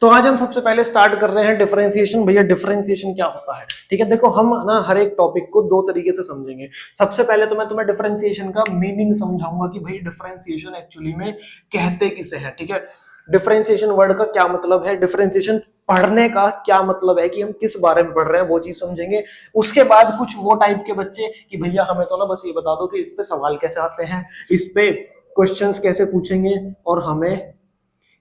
तो आज हम सबसे पहले स्टार्ट कर रहे हैं डिफरेंशिएशन। भैया डिफरेंशिएशन क्या होता है, ठीक है। देखो हम ना हर एक टॉपिक को दो तरीके से समझेंगे। सबसे पहले तो मैं तुम्हें डिफरेंशिएशन का मीनिंग समझाऊंगा कि भाई डिफरेंशिएशन एक्चुअली में कहते किसे है, ठीक है। डिफरेंशिएशन वर्ड का क्या मतलब है, डिफरेंशिएशन पढ़ने का क्या मतलब है, कि हम किस बारे में पढ़ रहे हैं वो चीज समझेंगे। उसके बाद कुछ वो टाइप के बच्चे कि भैया हमें तो ना बस ये बता दो कि इस पे सवाल कैसे आते हैं, इस पे क्वेश्चंस कैसे पूछेंगे और हमें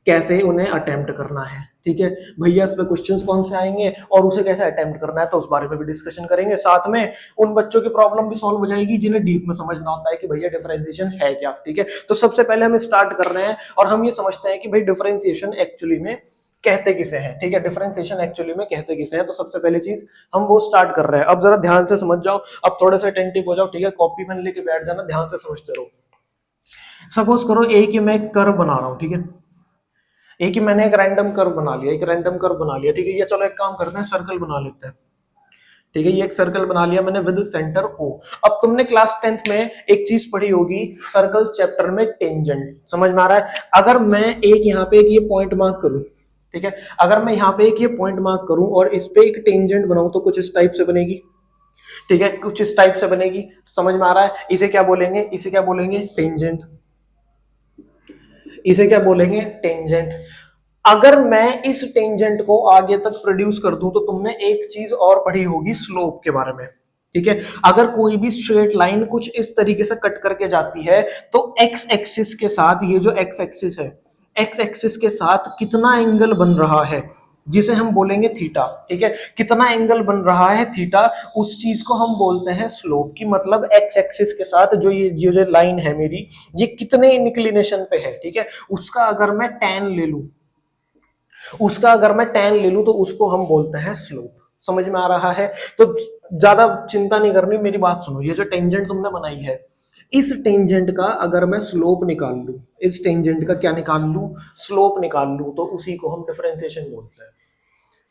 कैसे उन्हें अटेम्प्ट करना है, ठीक है। भैया इस पे क्वेश्चंस कौन से आएंगे और उसे कैसे अटेम्प्ट करना है, तो उस बारे में भी डिस्कशन करेंगे। साथ में उन बच्चों की प्रॉब्लम भी सॉल्व हो जाएगी जिन्हें डीप में समझना होता है कि भैया डिफरेंशिएशन है क्या, ठीक है। तो सबसे पहले हम स्टार्ट कर रहे हैं और हम ये समझते हैं कि भाई डिफरेंशिएशन एक्चुअली में कहते किसे हैं, ठीक है। डिफरेंशिएशन एक्चुअली में कहते किसे हैं, तो सबसे पहले चीज हम वो स्टार्ट कर रहे हैं। अब जरा ध्यान से समझ जाओ, अब थोड़े से अटेंटिव हो जाओ, ठीक है। कॉपी पेन लेके बैठ जाना, ध्यान से समझते रहो। सपोज करो एक ही मैं एक कर्व बना रहा हूं, ठीक है। एक ही मैंने एक रैंडम कर्व बना लिया, एक रैंडम कर्व बना लिया, ठीक है। ये चलो एक काम करते हैं, सर्कल बना लेते हैं, ठीक है। ये एक सर्कल बना लिया मैंने विद सेंटर ओ। अब तुमने क्लास 10th में एक चीज पढ़ी होगी सर्कल्स चैप्टर में, टेंजेंट। समझ में आ रहा है? अगर मैं एक यहाँ पे एक ये पॉइंट मार्क करूं, ठीक है, अगर मैं यहाँ पे एक ये पॉइंट मार्क करूं और इस पे एक टेंजेंट बनाऊं तो कुछ इस टाइप से बनेगी, ठीक है, कुछ इस टाइप से बनेगी। समझ में आ रहा है? इसे क्या बोलेंगे, इसे क्या बोलेंगे, टेंजेंट। इसे क्या बोलेंगे, टेंजेंट। अगर मैं इस टेंजेंट को आगे तक प्रोड्यूस कर दूं तो तुमने एक चीज और पढ़ी होगी स्लोप के बारे में, ठीक है। अगर कोई भी स्ट्रेट लाइन कुछ इस तरीके से कट करके जाती है तो एक्स एक्सिस के साथ, ये जो एक्स एक्सिस है, एक्स एक्सिस के साथ कितना एंगल बन रहा है जिसे हम बोलेंगे थीटा, ठीक है। कितना एंगल बन रहा है थीटा, उस चीज को हम बोलते हैं स्लोप। की मतलब एक्स एक्सिस के साथ जो ये जो लाइन है मेरी, ये कितने इंक्लिनेशन पे है, ठीक है। उसका अगर मैं tan ले लूं, उसका अगर मैं tan ले लूं तो उसको हम बोलते हैं स्लोप। समझ में आ रहा है? तो ज्यादा चिंता नहीं करनी, मेरी बात सुनो। ये जो टेंजेंट तुमने बनाई है, इस टेंजेंट का अगर मैं स्लोप निकाल लूं, इस टेंजेंट का क्या निकाल लूं, स्लोप निकाल लूं, तो उसी को हम डिफरेंशिएशन बोलते हैं।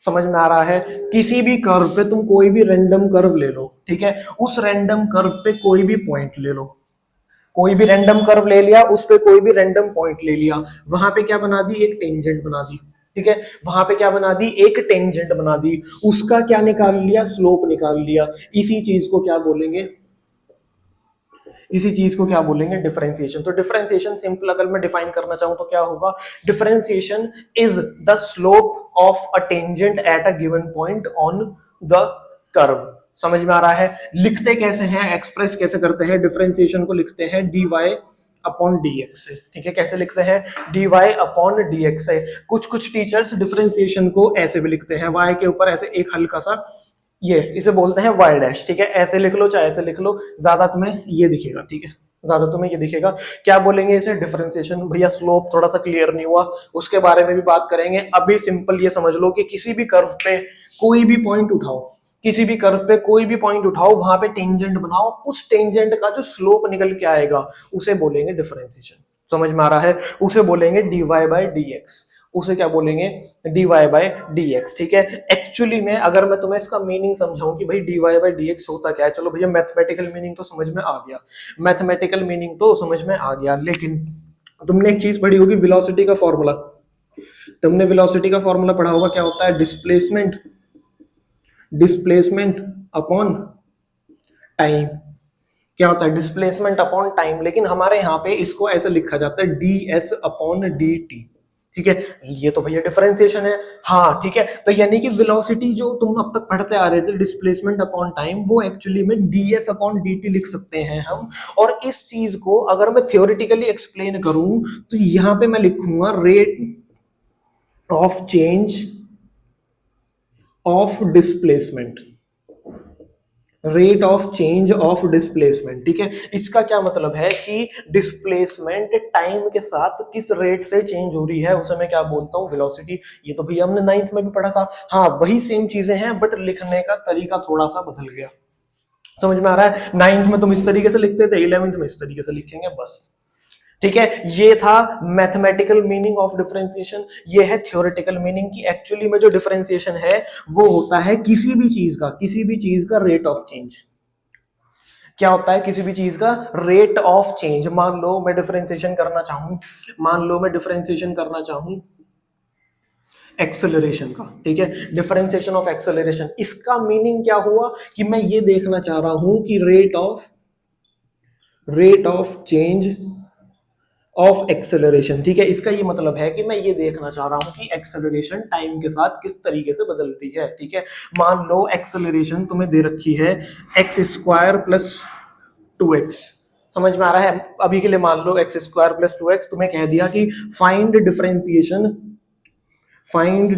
समझ में आ रहा है? किसी भी कर्व पे तुम कोई भी रैंडम कर्व ले लो, ठीक है, उस रैंडम कर्व पे कोई भी पॉइंट ले लो, कोई भी रैंडम कर्व ले लिया, उस पे कोई भी रैंडम पॉइंट ले लिया, वहां पे क्या बना दी, एक टेंजेंट बना दी, ठीक है। वहां पे क्या बना दी, एक टेंजेंट बना दी, उसका क्या निकाल लिया, स्लोप निकाल लिया। इसी चीज को क्या बोलेंगे, इसी चीज को क्या बोलेंगे, डिफरेंशिएशन। तो डिफरेंशिएशन सिंपल अगर मैं डिफाइन करना चाहूं तो क्या होगा, differentiation is the slope of a tangent at a given point on the curve. समझ में आ रहा है? लिखते कैसे हैं, एक्सप्रेस कैसे करते हैं डिफरेंशिएशन को, लिखते हैं dy अपॉन dx से, ठीक है। कैसे लिखते हैं, dy अपॉन dx से। कुछ कुछ टीचर्स डिफरेंशिएशन को ऐसे भी लिखते हैं, y के ऊपर ऐसे एक हल्का सा, ये इसे बोलते हैं वाई डैश, ठीक है। ऐसे लिख लो चाहे ऐसे लिख लो, ज्यादा तुम्हें ये दिखेगा, ठीक है, ज्यादा तुम्हें ये दिखेगा। क्या बोलेंगे इसे, डिफरेंशिएशन। भैया स्लोप थोड़ा सा क्लियर नहीं हुआ, उसके बारे में भी बात करेंगे। अभी सिंपल ये समझ लो कि किसी भी कर्व पे कोई भी पॉइंट उठाओ, किसी भी कर्व पे कोई भी पॉइंट उठाओ, वहां पे टेंजेंट बनाओ, उस टेंजेंट का जो स्लोप निकल के आएगा उसे बोलेंगे डिफरेंशिएशन। समझ में आ रहा है? उसे बोलेंगे dy बाई dx, उसे क्या बोलेंगे, dy बाई dx, ठीक है। एक्चुअली में अगर मैं तुम्हें इसका मीनिंग समझाऊं कि भाई dy बाई dx होता क्या है, चलो भैया मैथमेटिकल मीनिंग तो समझ में आ गया, मैथमेटिकल मीनिंग तो समझ में आ गया, लेकिन तुमने एक चीज पढ़ी होगी वेलोसिटी का फॉर्मूला। तुमने वेलोसिटी का फॉर्मूला पढ़ा होगा, क्या होता है, डिस्प्लेसमेंट, डिस्प्लेसमेंट अपॉन टाइम। क्या होता है, डिस्प्लेसमेंट अपॉन टाइम। लेकिन हमारे यहाँ पे इसको ऐसे लिखा जाता है ds अपॉन dt, ठीक है। ये तो भैया डिफरेंशिएशन है, हाँ ठीक है। तो यानी कि वेलोसिटी जो तुम अब तक पढ़ते आ रहे थे, डिस्प्लेसमेंट अपॉन टाइम, वो एक्चुअली में ds अपॉन dt लिख सकते हैं हम। और इस चीज को अगर मैं थ्योरेटिकली एक्सप्लेन करूं तो यहां पे मैं लिखूंगा rate of change of displacement, rate of change of displacement, ठीक है। इसका क्या मतलब है कि डिस्प्लेसमेंट टाइम के साथ किस रेट से चेंज हो रही है उसे मैं क्या बोलता हूं, वेलोसिटी। ये तो भैया हमने 9th में भी पढ़ा था, हाँ वही सेम चीजें हैं बट लिखने का तरीका थोड़ा सा बदल गया। समझ में आ रहा है? 9th में तुम इस तरीके से लिखते थे, 11th में इस तरीके से लिखेंगे, बस, ठीक है। ये था मैथमेटिकल मीनिंग ऑफ डिफरेंशिएशन, ये है थ्योरेटिकल मीनिंग की एक्चुअली में जो डिफरेंशिएशन है वो होता है किसी भी चीज का, किसी भी चीज का रेट ऑफ चेंज। क्या होता है, किसी भी चीज का रेट ऑफ चेंज। मान लो मैं डिफरेंशिएशन करना चाहूं, मान लो मैं डिफरेंशिएशन करना चाहूं एक्सेलरेशन का, ठीक है, डिफरेंशिएशन ऑफ एक्सेलरेशन। इसका मीनिंग क्या हुआ कि मैं ये देखना चाह रहा हूं कि rate of change of acceleration, ठीक है। इसका ये मतलब है कि मैं ये देखना चाह रहा हूं कि एक्सेलरेशन टाइम के साथ किस तरीके से बदल रही है, ठीक है। मान लो एक्सेलरेशन तुम्हें दे रखी है एक्स स्क्वायर प्लस 2x, समझ में आ रहा है। अभी के लिए मान लो एक्स स्क्वायर प्लस 2x, तुम्हें कह दिया कि फाइंड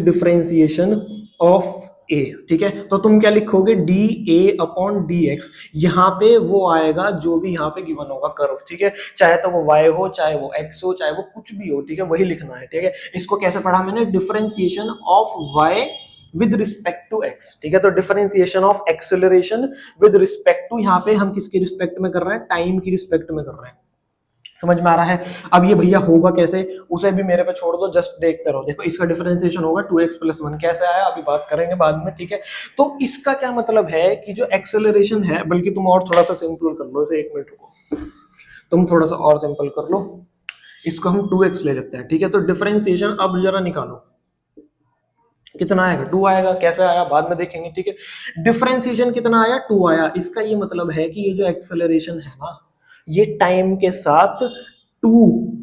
डिफरेंशिएशन ऑफ ए, ठीक है। तो तुम क्या लिखोगे, D A upon D x. यहाँ पे वो आएगा जो भी यहाँ पे गिवन होगा कर्व, ठीक है, चाहे तो वो y हो, चाहे वो x हो, चाहे वो कुछ भी हो, ठीक है, वही लिखना है, ठीक है। इसको कैसे पढ़ा मैंने, differentiation of y with respect to x, ठीक है। तो differentiation of acceleration with respect to, यहाँ पे हम किसके रिस्पेक्ट में कर रहे हैं, टाइम की रिस्पेक्ट में कर रहे हैं। समझ में आ रहा है। अब ये भैया होगा कैसे, उसे भी मेरे पे छोड़ दो, जस्ट देखते रहो। देखो इसका डिफरेंशिएशन होगा 2x प्लस 1, कैसे आया अभी बात करेंगे बाद में, ठीक है। तो इसका क्या मतलब है कि जो एक्सेलरेशन है, बल्कि तुम और थोड़ा सा सिंपल कर लो इसे, 1 मिनट रुको, तुम थोड़ा सा और सिंपल कर लो, इसको हम 2x ले लेते हैं, ठीक है। तो डिफरेंशिएशन अब जरा निकालो, कितना आएगा, 2 आएगा, कैसे आया बाद में देखेंगे, ठीक है। डिफरेंशिएशन कितना आया, 2 आया। इसका ये मतलब है कि ये जो एक्सेलरेशन है ना, ये टाइम के साथ 2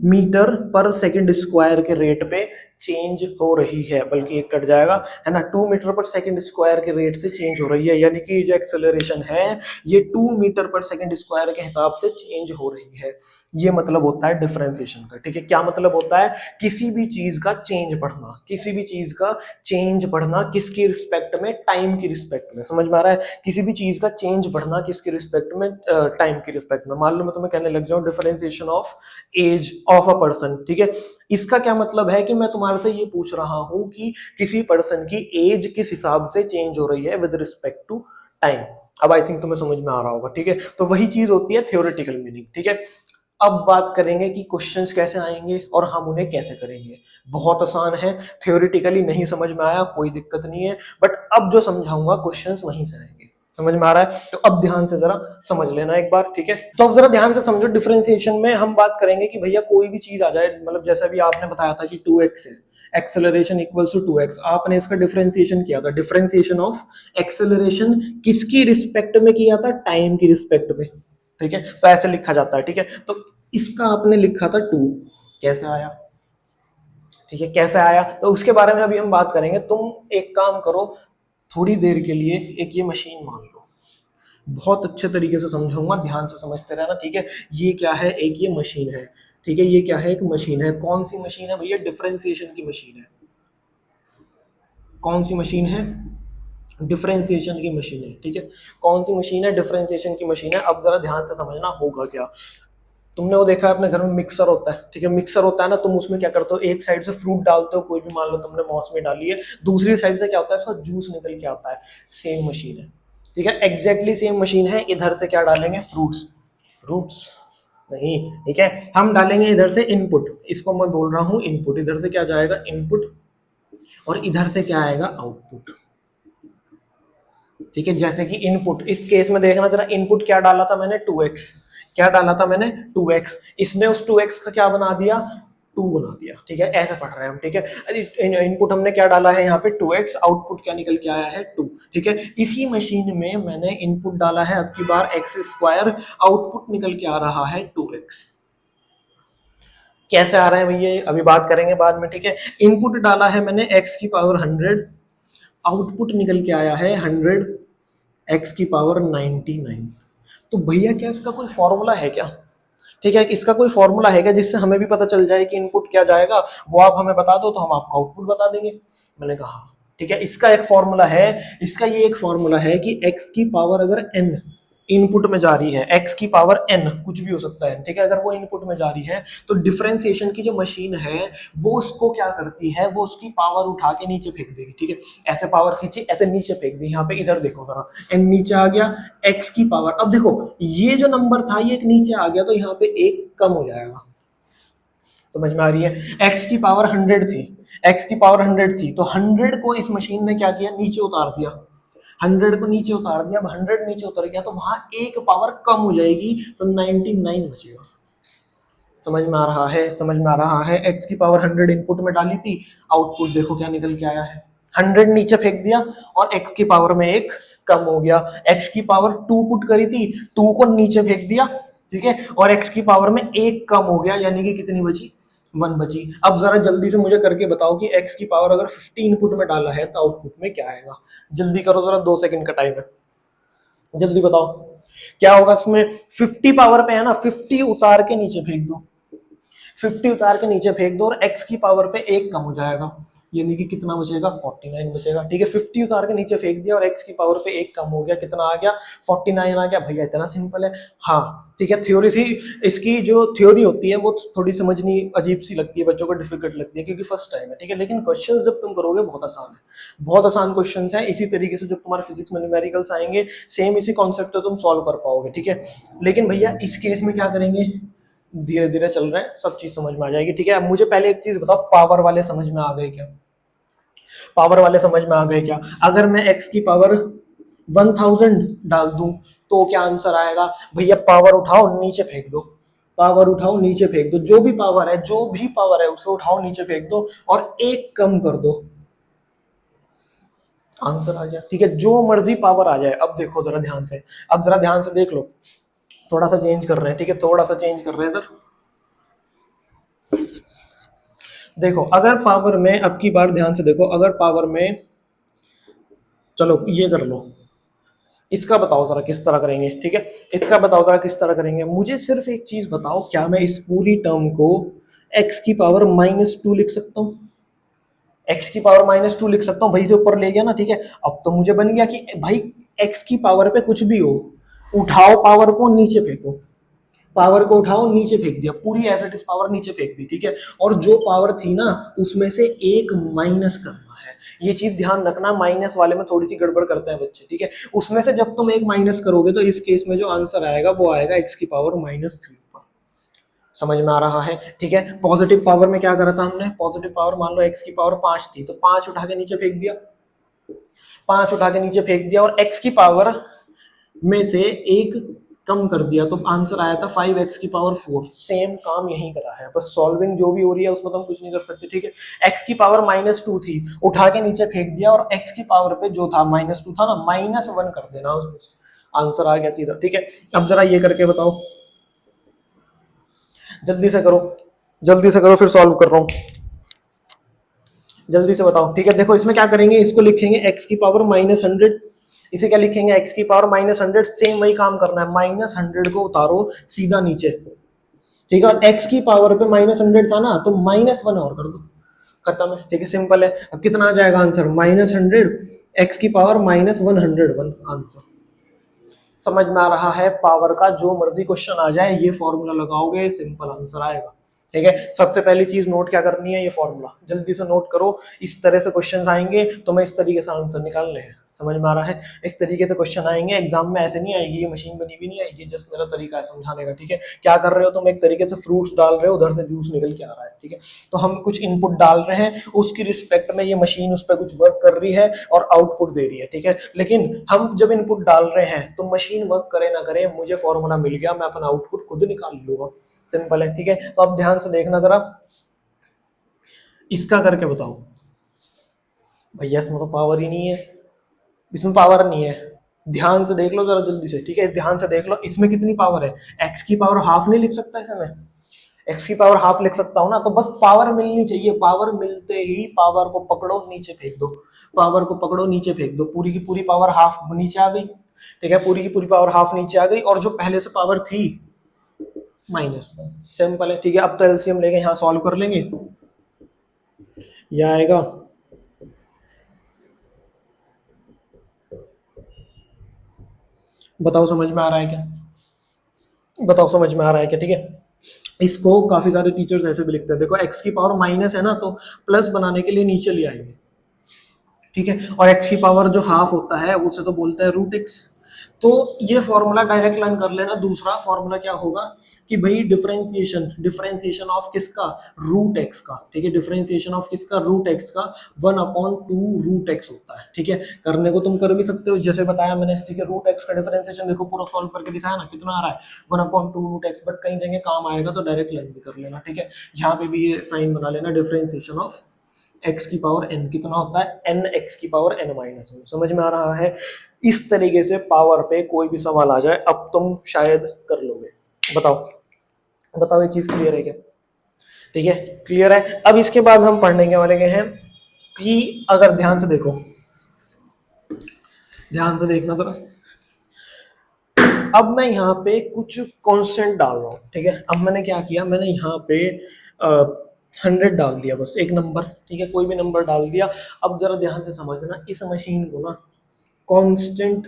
मीटर पर सेकंड स्क्वायर के रेट पे चेंज हो रही है, बल्कि एक कट जाएगा, है ना, 2 मीटर पर सेकंड स्क्वायर के रेट से चेंज हो रही है। यानी कि जो एक्सेलरेशन है ये 2 मीटर पर सेकंड स्क्वायर के हिसाब से चेंज हो रही है। ये मतलब होता है डिफरेंशिएशन का, ठीक है। क्या मतलब होता है, किसी भी चीज का चेंज बढ़ना, किसी भी चीज का चेंज बढ़ना किसकी रिस्पेक्ट में, टाइम की रिस्पेक्ट में। समझ में आ रहा है, किसी भी चीज का चेंज बढ़ना किसकी रिस्पेक्ट में, टाइम की रिस्पेक्ट में। मान लो मैं तुम्हें कहने लग जाऊं differentiation of age of a person, ठीक है। इसका क्या मतलब है कि मैं तुम्हारे से ये पूछ रहा हूं कि किसी पर्सन की एज किस हिसाब से चेंज हो रही है विद रिस्पेक्ट टू टाइम। अब आई थिंक तुम्हें समझ में आ रहा होगा, ठीक है। तो वही चीज होती है थ्योरेटिकल मीनिंग, ठीक है। अब बात करेंगे कि क्वेश्चंस कैसे आएंगे और हम उन्हें कैसे करेंगे। बहुत आसान है, थ्योरेटिकली नहीं समझ में आया कोई दिक्कत नहीं है, बट अब जो समझाऊंगा क्वेश्चंस वहीं से आएंगे। समझ में आ रहा है, तो अब ध्यान से जरा समझ लेना एक बार, ठीक है। तो अब जरा ध्यान से समझो, डिफरेंशिएशन में हम बात करेंगे कि भैया कोई भी चीज आ जाए, मतलब जैसा भी आपने बताया था कि 2x है, एक्सेलरेशन इक्वल्स टू 2x, आपने इसका डिफरेंशिएशन किया था, डिफरेंशिएशन ऑफ एक्सेलरेशन किसकी रिस्पेक्ट में किया था, टाइम की रिस्पेक्ट में, ठीक है। तो ऐसे लिखा जाता है, ठीक है। तो इसका आपने लिखा था 2, कैसे आया, ठीक है, कैसे आया, तो उसके बारे में अभी हम बात करेंगे। तुम एक काम करो, थोड़ी देर के लिए एक ये मशीन मान लो, बहुत अच्छे तरीके से समझाऊंगा, ध्यान से समझते रहना, ठीक है। ये क्या है, एक ये मशीन है, ठीक है, ये क्या है, एक मशीन है। कौन सी मशीन है भैया, डिफरेंशिएशन की मशीन है। कौन सी मशीन है, डिफरेंशिएशन की मशीन है, ठीक है। कौन सी मशीन है, डिफरेंशिएशन की मशीन है। अब जरा ध्यान से समझना होगा क्या, तुमने वो देखा है अपने घर में मिक्सर होता है, ठीक है, मिक्सर होता है ना, तुम उसमें क्या करते हो, एक साइड से फ्रूट डालते हो, कोई भी, मान लो तुमने मौसमी डाली है, दूसरी साइड से क्या होता है, इसका जूस निकल के आता है। सेम मशीन है, ठीक है, एग्जैक्टली सेम मशीन है। इधर से क्या डालेंगे, फ्रूट्स, फ्रूट्स नहीं, ठीक है, हम डालेंगे इधर से इनपुट, इसको मैं बोल रहा हूँ इनपुट। इधर से क्या जाएगा, इनपुट, और इधर से क्या आएगा, आउटपुट, ठीक है। जैसे कि इनपुट, इस केस में देखना जरा, इनपुट क्या डाला था मैंने, 2x, क्या डाला था मैंने, 2x, इसने उस 2x का क्या बना दिया, 2 बना दिया, ठीक है। ऐसे पढ़ रहे हैं हम, ठीक है। इनपुट हमने क्या डाला है यहाँ पे 2x, आउटपुट क्या निकल के आया है 2, ठीक है। इसी मशीन में मैंने इनपुट डाला है अब की बार x², आउटपुट निकल के आ रहा है 2x। कैसे आ रहा है भैया, अभी बात करेंगे बाद में, ठीक है। इनपुट डाला है मैंने x⁻100, आउटपुट निकल के आया है 100 x⁻99। तो भैया क्या इसका कोई फॉर्मूला है क्या, ठीक है, इसका कोई फॉर्मूला है क्या जिससे हमें भी पता चल जाए कि इनपुट क्या जाएगा, वो आप हमें बता दो तो हम आपको आउटपुट बता देंगे। मैंने कहा ठीक है, इसका एक फॉर्मूला है, इसका ये एक फॉर्मूला है कि x⁻, अगर n इनपुट में जा रही है, x⁻n कुछ भी हो सकता है, ठीक है, अगर वो इनपुट में जा रही है तो डिफरेंशिएशन की जो मशीन है वो उसको क्या करती है, वो उसकी पावर उठा के नीचे फेंक देगी, ठीक है। ऐसे पावर खींची, ऐसे नीचे फेंक दी, यहाँ पे इधर देखो जरा, n नीचे आ गया, x⁻, अब देखो ये जो नंबर था ये एक नीचे आ गया, तो यहाँ पे एक कम हो जाएगा। समझ में आ रही है, x⁻100 थी, x⁻100 थी, तो 100 को इस मशीन ने क्या किया, नीचे उतार दिया, 100 को नीचे उतार दिया। अब 100 नीचे उतर गया तो वहां एक पावर कम हो जाएगी, तो 99 बचेगा। समझ में आ रहा है? समझ में आ रहा है? x की पावर 100 इनपुट में डाली थी, आउटपुट देखो क्या निकल के आया है, 100 नीचे फेंक दिया और x की पावर में एक कम हो गया। x की पावर 2 पुट करी थी, 2 को नीचे फेंक दिया, ठीक है, और x की पावर में एक कम हो गया, यानी कि कितनी बची? 1 बची। अब जरा जल्दी से मुझे करके बताओ कि x की पावर अगर 50 इनपुट में डाला है तो आउटपुट में क्या आएगा? जल्दी करो जरा, 2 सेकंड का टाइम है, जल्दी बताओ क्या होगा इसमें। 50 पावर पे है ना, 50 उतार के नीचे फेंक दो, 50 उतार के नीचे फेंक दो और x की पावर पे एक कम हो जाएगा, यानी कि कितना बचेगा? 49 बचेगा, ठीक है। 50 उतार के नीचे फेंक दिया और x की पावर पे एक कम हो गया, कितना आ गया? 49 आ गया। भैया इतना सिंपल है। हाँ ठीक है, थ्योरी सी, इसकी जो थ्योरी होती है वो थोड़ी समझनी अजीब सी लगती है बच्चों को, डिफिकल्ट लगती है क्योंकि फर्स्ट टाइम है, ठीक है, लेकिन क्वेश्चन जब तुम करोगे बहुत आसान है, बहुत आसान क्वेश्चन है। इसी तरीके से जब तुम्हारे फिजिक्स में न्यूमेरिकल्स आएंगे सेम इसी कॉन्सेप्ट को तुम सॉल्व कर पाओगे, ठीक है। लेकिन भैया इस केस में क्या करेंगे, धीरे धीरे चल रहे हैं, सब चीज समझ में आ जाएगी, ठीक है। अब मुझे पहले एक चीज बताओ, पावर वाले समझ में आ गए क्या? पावर वाले समझ में आ गए क्या? अगर मैं x की पावर 1000 डाल दूं तो क्या आंसर आएगा? भैया पावर उठाओ नीचे फेंक दो, पावर उठाओ नीचे फेंक दो, जो भी पावर है, जो भी पावर है उसे उठाओ नीचे फेंक दो और एक कम कर दो, आंसर आ गया, ठीक है। जो मर्जी पावर आ जाए। अब देखो जरा ध्यान से, अब जरा ध्यान से देख लो, थोड़ा सा चेंज कर रहे हैं, ठीक है, थोड़ा सा चेंज कर रहे हैं इधर। देखो अगर पावर में, अब की बार ध्यान से देखो, अगर पावर में, चलो ये कर लो, इसका बताओ जरा किस तरह करेंगे, ठीक है, इसका बताओ जरा किस तरह करेंगे। मुझे सिर्फ एक चीज बताओ, क्या मैं इस पूरी टर्म को x की पावर -2 लिख सकता हूँ? x की पावर -2 लिख सकता हूँ, भाई से ऊपर ले गया ना, ठीक है। अब तो मुझे बन गया कि भाई x की पावर पे कुछ भी हो, उठाओ पावर को नीचे फेंको, पावर को उठाओ नीचे फेंक दिया, पूरी एज इट इज पावर नीचे फेंक दी, ठीक है। और जो पावर थी ना उसमें से एक माइनस करना है, ये चीज ध्यान रखना, माइनस वाले में थोड़ी सी गड़बड़ करते हैं बच्चे, ठीक है। उसमें से जब तुम एक माइनस करोगे तो इस केस में जो आंसर आएगा वो आएगा x की पावर -3 पर। समझ में आ रहा है? ठीक है। पॉजिटिव पावर में क्या करा था हमने, पॉजिटिव पावर मान लो x की पावर 5 थी तो 5 उठा के नीचे फेंक दिया, 5 उठा के नीचे फेंक दिया और x की पावर में से एक कम कर दिया तो आंसर आया था 5x की पावर 4। सेम काम यही करा है, बस सॉल्विंग जो भी हो रही है उसमें तो हम कुछ नहीं कर सकते, ठीक है। x की पावर -2 थी, उठा के नीचे फेंक दिया और x की पावर पे जो था -2 था ना, -1 कर देना उसमें से, आंसर आ गया सीधा, ठीक है। अब जरा ये करके बताओ, जल्दी से करो, जल्दी से करो, फिर सॉल्व कर रहा हूँ, जल्दी से बताओ, ठीक है। देखो इसमें क्या करेंगे, इसको लिखेंगे x की पावर -100, इसे क्या लिखेंगे, x की पावर -100, सेम वही काम करना है, -100 को उतारो सीधा नीचे, ठीक है। और x की पावर पे -100 था ना तो -1 और कर दो, खत्म है, ठीक है, सिंपल है। अब कितना आ जाएगा आंसर, -100 x की पावर -101, आंसर। समझ में आ रहा है? पावर का जो मर्जी क्वेश्चन आ जाए ये फॉर्मूला लगाओगे, सिंपल आंसर आएगा, ठीक है। सबसे पहली चीज नोट क्या करनी है, ये फॉर्मूला जल्दी से नोट करो, इस तरह से क्वेश्चन आएंगे तो मैं इस तरीके से आंसर निकालने हैं, समझ में आ रहा है? इस तरीके से क्वेश्चन आएंगे एग्जाम में, ऐसे नहीं आएगी, ये मशीन बनी भी नहीं आएगी, जस्ट मेरा तरीका है समझाने का, ठीक है। क्या कर रहे हो तुम, एक तरीके से फ्रूट्स डाल रहे हो, उधर से जूस निकल के आ रहा है, ठीक है। तो हम कुछ इनपुट डाल रहे हैं, उसकी रिस्पेक्ट में ये मशीन उस पर कुछ वर्क कर रही है और आउटपुट दे रही है, ठीक है। लेकिन हम जब इनपुट डाल रहे हैं तो मशीन वर्क करे ना करे, मुझे फॉर्मूला मिल गया, मैं अपना आउटपुट खुद निकाल लूंगा, सिंपल है, ठीक है। तो अब ध्यान से देखना जरा, इसका करके बताओ। भैया इसमें तो पावर ही नहीं है, इसमें पावर नहीं है, ध्यान से देख लो जरा जल्दी से, ठीक है, ध्यान से देख लो, इसमें कितनी पावर है, x की पावर हाफ नहीं लिख सकता इसे मैं, x की पावर हाफ लिख सकता हूं ना, तो बस पावर मिलनी चाहिए, पावर मिलते ही पावर को पकड़ो नीचे फेंक दो, पावर को पकड़ो नीचे फेंक दो, पूरी की पूरी पावर हाफ नीचे आ गई, ठीक है, पूरी की पूरी पावर हाफ नीचे आ गई और जो पहले से पावर थी -1, सिंपल है, ठीक है। अब तो एलसीएम लेके यहाँ सॉल्व कर लेंगे, यह आएगा बताओ समझ में आ रहा है क्या, बताओ समझ में आ रहा है क्या, ठीक है। इसको काफी सारे टीचर्स ऐसे भी लिखते हैं, देखो x की पावर माइनस है ना तो प्लस बनाने के लिए नीचे ले आएंगे, ठीक है। और x की पावर जो हाफ होता है उसे तो बोलते हैं √x, तो ये फॉर्मूला डायरेक्ट लर्न कर लेना। दूसरा फॉर्मूला क्या होगा कि भाई डिफरेंशिएशन, डिफरेंशिएशन ऑफ किसका, रूट एक्स का, ठीक है, डिफरेंशिएशन ऑफ किसका, रूट एक्स का 1/2 रूट एक्स होता है, ठीक है। करने को तुम कर भी सकते हो जैसे बताया मैंने, ठीक है। रूट एक्स का डिफरेंशिएशन देखो पूरा सॉल्व करके दिखाया ना, कितना आ रहा है 1/2 रूट एक्स, बट कहीं जगह काम आएगा तो डायरेक्ट लर्न भी कर लेना, ठीक है। यहाँ पे भी ये साइन बना लेना, डिफरेंशिएशन ऑफ एक्स की पावर एन कितना होता है, एन एक्स की पावर एन माइनस वन। समझ में आ रहा है। इस तरीके से पावर पे कोई भी सवाल आ जाए अब तुम शायद कर लोगे। बताओ बताओ, ये चीज क्लियर है क्या? ठीक है, क्लियर है। अब इसके बाद हम पढ़ने के वाले हैं कि अगर ध्यान से देखो, ध्यान से देखना जरा। अब मैं यहाँ पे कुछ कांस्टेंट डाल रहा हूँ, ठीक है। अब मैंने क्या किया, मैंने यहाँ पे 100 डाल दिया, बस एक नंबर, ठीक है, कोई भी नंबर डाल दिया। अब जरा ध्यान से समझना, इस मशीन को ना कांस्टेंट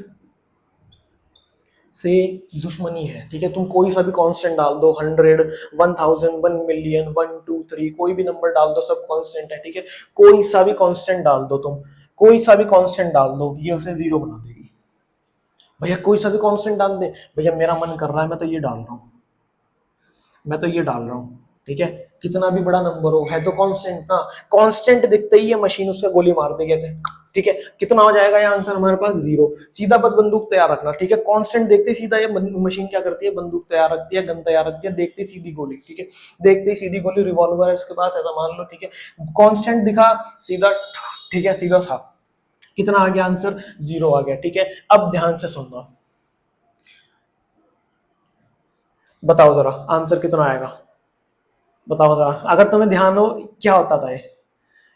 से दुश्मनी है, ठीक है। तुम कोई सा भी कांस्टेंट डाल दो, 100, 1000, 1 मिलियन, 1 2 3, कोई भी नंबर डाल दो, सब कांस्टेंट है, ठीक है। कोई सा भी कांस्टेंट डाल दो तुम, कोई सा भी कांस्टेंट डाल दो, ये उसे जीरो बना देगी। भैया कोई सा भी कांस्टेंट डाल दे, भैया मेरा मन कर रहा है मैं तो ये डाल रहा हूँ, मैं तो ये डाल रहा हूँ, ठीक है। कितना भी बड़ा नंबर हो, है तो कांस्टेंट ना, कांस्टेंट दिखते ही ये मशीन उसका गोली मार देगी ऐसे, ठीक है। कितना हो जाएगा ये आंसर हमारे पास, जीरो। सीधा बस बंदूक तैयार रखना, ठीक है। कांस्टेंट देखते ही सीधा ये मशीन क्या करती है, बंदूक तैयार रखती है, गन तैयार रखती है, देखते ही सीधी गोली, ठीक है। देखते ही सीधी गोली, रिवॉल्वर है उसके पास ऐसा मान लो, ठीक है। कांस्टेंट दिखा, सीधा, ठीक है, सीधा था। कितना आ गया आंसर, जीरो आ गया, ठीक है। अब ध्यान से सुनना, बताओ जरा आंसर कितना आएगा, बताओ जरा। अगर तुम्हें ध्यान हो क्या होता था ये,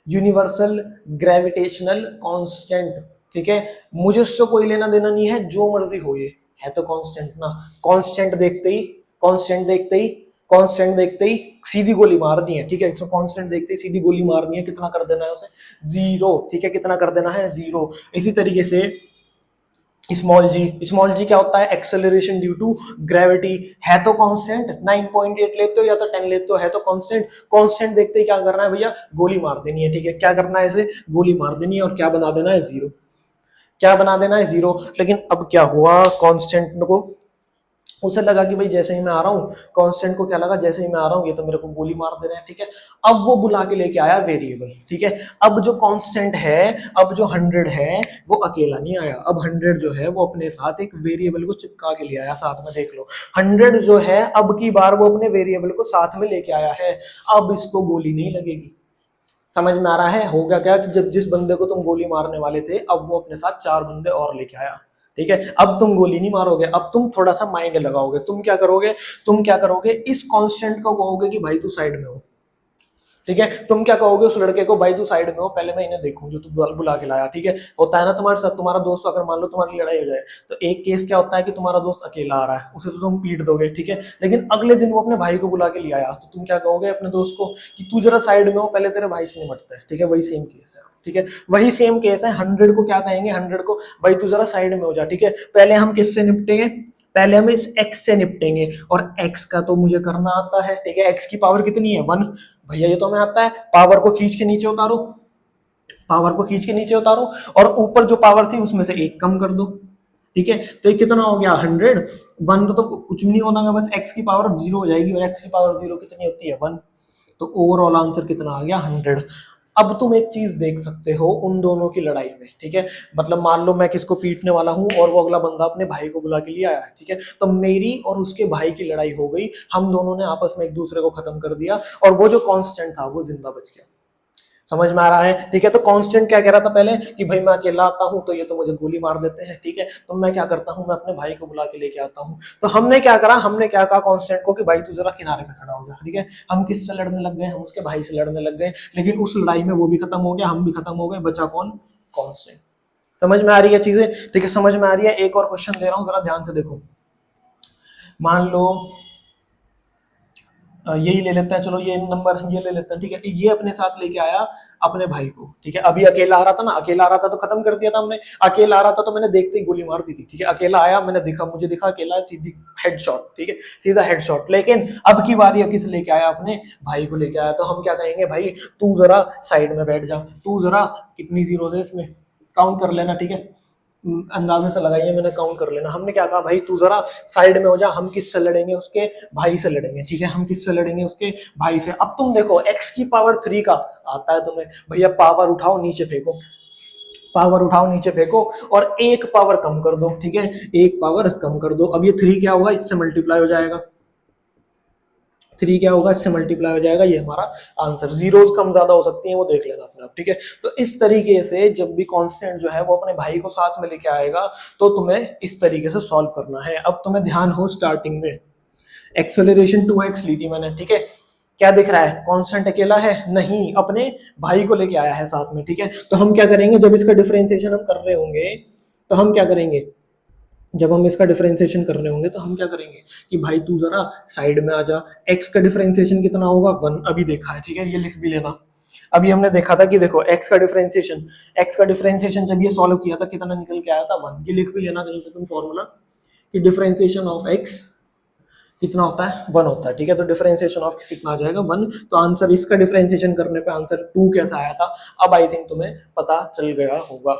यूनिवर्सल ग्रेविटेशनल कांस्टेंट, ठीक है। मुझे उससे कोई लेना देना नहीं है, जो मर्जी हो, ये है तो कांस्टेंट ना। कांस्टेंट देखते ही, कांस्टेंट देखते ही, कांस्टेंट देखते ही सीधी गोली मारनी है, ठीक है। इसको कांस्टेंट देखते ही सीधी गोली मारनी है, कितना कर देना है उसे, जीरो, ठीक है। कितना कर देना है, जीरो। इसी तरीके से स्मॉल जी, स्मॉल जी क्या होता है, एक्सेलरेशन ड्यू टू ग्रेविटी, है तो कांस्टेंट, 9.8 लेते हो या तो 10 लेते हो, है तो कांस्टेंट। कांस्टेंट देखते ही क्या करना है भैया, गोली मार देनी है, ठीक है। क्या करना है, इसे गोली मार देनी है और क्या बना देना है, जीरो। क्या बना देना है, जीरो। लेकिन अब क्या हुआ, कांस्टेंट को उसे लगा कि भाई जैसे ही मैं आ रहा हूँ, कांस्टेंट को क्या लगा, जैसे ही मैं आ रहा हूँ ये तो मेरे को गोली मार दे रहे हैं, ठीक है। अब वो बुला के लेके आया वेरिएबल, ठीक है। अब जो कांस्टेंट है, अब जो 100 है वो अकेला नहीं आया, अब 100 जो है वो अपने साथ एक वेरिएबल को चिपका के ले आया साथ में, देख लो। 100 जो है अब की बार वो अपने वेरिएबल को साथ में लेके आया है, अब इसको गोली नहीं लगेगी। समझ में आ रहा है, हो गया क्या कि जब जिस बंदे को तुम गोली मारने वाले थे, अब वो अपने साथ 4 बंदे और लेके आया, ठीक है। अब तुम गोली नहीं मारोगे, अब तुम थोड़ा सा माइंड लगाओगे। तुम क्या करोगे, तुम क्या करोगे, इस कांस्टेंट को कहोगे कि भाई तू साइड में हो, ठीक है। तुम क्या कहोगे उस लड़के को, भाई तू साइड में हो, पहले मैं इन्हें देखूं जो तू बुला के लाया, ठीक है। होता है ना तुम्हारे साथ, तुम्हारा दोस्त अगर मान लो तुम्हारी लड़ाई हो जाए, तो एक केस क्या होता है कि तुम्हारा दोस्त अकेला आ रहा है, उसे तो तुम पीट दोगे, ठीक है। लेकिन अगले दिन वो अपने भाई को बुला के ले आया, तो तुम क्या कहोगे अपने दोस्त को कि तू जरा साइड में हो, पहले तेरे भाई से निपटता है, ठीक है। वही सेम केस है, ठीक है, वही सेम केस है। 100 को क्या कहेंगे, 100 को भाई तू जरा साइड में हो जा, ठीक है। पहले हम किससे निपटेंगे, पहले हम इस x से निपटेंगे, और x का तो मुझे करना आता है, ठीक है। x की पावर कितनी है, 1, भैया ये तो हमें आता है। पावर को खींच के नीचे उतारो, पावर को खींच के नीचे उतारो, और ऊपर जो पावर थी उसमें से एक कम कर दो, ठीक है। तो ये कितना हो गया, 100। 1 को तो कुछ भी नहीं होना, बस x की पावर जीरो हो जाएगी, और x की पावर जीरो कितनी होती है, 1। तो ओवरऑल आंसर कितना आ गया, 100। अब तुम एक चीज देख सकते हो उन दोनों की लड़ाई में, ठीक है। मतलब मान लो मैं किसको पीटने वाला हूं और वो अगला बंदा अपने भाई को बुला के लिए आया है, ठीक है। तो मेरी और उसके भाई की लड़ाई हो गई, हम दोनों ने आपस में एक दूसरे को खत्म कर दिया, और वो जो कांस्टेंट था वो जिंदा बच गया। समझ में आ रहा है, ठीक है। तो कांस्टेंट क्या कह रहा था पहले कि भाई मैं अकेला आता हूं तो ये तो मुझे गोली मार देते हैं, ठीक है। तो मैं क्या करता हूं, मैं अपने भाई को बुला के लेके आता हूं। तो हमने क्या करा, हमने क्या कहा कांस्टेंट को कि भाई तू जरा किनारे पे खड़ा हो जा, ठीक है। हम किससे लड़ने लग गए, हम उसके भाई से लड़ने लग गए, लेकिन उस लड़ाई में वो भी खत्म हो गया, हम भी खत्म हो गए, बचा कौन, कांस्टेंट। समझ में आ रही है चीजें, ठीक है, समझ में आ रही है। एक और क्वेश्चन दे रहा हूं, जरा ध्यान से देखो। मान लो यही ले लेते हैं, चलो ये नंबर ये ले लेते हैं, ठीक है। ये अपने साथ लेके आया अपने भाई को, ठीक है। अभी अकेला आ रहा था ना, अकेला आ रहा था तो खत्म कर दिया था हमने। अकेला आ रहा था तो मैंने देखते ही गोली मार दी थी, ठीक है। अकेला आया, मैंने देखा, मुझे दिखा अकेला, सीधी हेडशॉट, ठीक है, सीधा हेडशॉट। लेकिन अब की बारी किस लेके आया, अपने भाई को लेके आया। तो हम क्या कहेंगे, भाई तू जरा साइड में बैठ जा, तू जरा, कितनी जीरो है इसमें, काउंट कर लेना, ठीक है। अंदाजे से लगाइए, मैंने काउंट कर लेना। हमने क्या कहा भाई, तू जरा साइड में हो जा, हम किससे लड़ेंगे, उसके भाई से लड़ेंगे, ठीक है, हम किससे लड़ेंगे, उसके भाई से। अब तुम देखो x की पावर 3 का आता है तुम्हें, भैया पावर उठाओ नीचे फेंको, पावर उठाओ नीचे फेंको और एक पावर कम कर दो, ठीक है, एक पावर कम कर दो। अब ये 3 क्या होगा, इससे मल्टीप्लाई हो जाएगा, 3 क्या होगा, इससे मल्टीप्लाई हो जाएगा, ये हमारा आंसर। जीरोस कम ज्यादा हो सकती हैं, वो देख लेना अपने आप, ठीक है। तो इस तरीके से जब भी कांस्टेंट जो है वो अपने भाई को साथ में लेके आएगा तो तुम्हें इस तरीके से सॉल्व करना है। अब तुम्हें ध्यान हो, स्टार्टिंग में एक्सेलरेशन 2x ली थी मैंने, ठीक है, क्या दिख रहा है, कांस्टेंट अकेला है नहीं, अपने भाई को लेके आया है साथ में, ठीक है। तो हम क्या करेंगे, जब इसका डिफरेंशिएशन हम कर रहे होंगे तो हम क्या करेंगे, जब हम इसका डिफरेंशिएशन कर रहे होंगे तो हम क्या करेंगे कि भाई तू जरा साइड में आ जा, x का डिफरेंशिएशन कितना होगा 1, अभी देखा है, ठीक है, ये लिख भी लेना। अभी हमने देखा था कि देखो x का डिफरेंशिएशन जब ये सॉल्व किया था कितना निकल के आया था 1, ये लिख भी लेना कहीं पे तुम फॉर्मूला, कि डिफरेंशिएशन ऑफ x कितना होता है 1 होता है, ठीक है। तो डिफरेंशिएशन ऑफ कितना आ जाएगा 1, तो आंसर इसका डिफरेंशिएशन करने पे आंसर 2 कैसा आया था, अब आई थिंक तुम्हें पता चल गया होगा,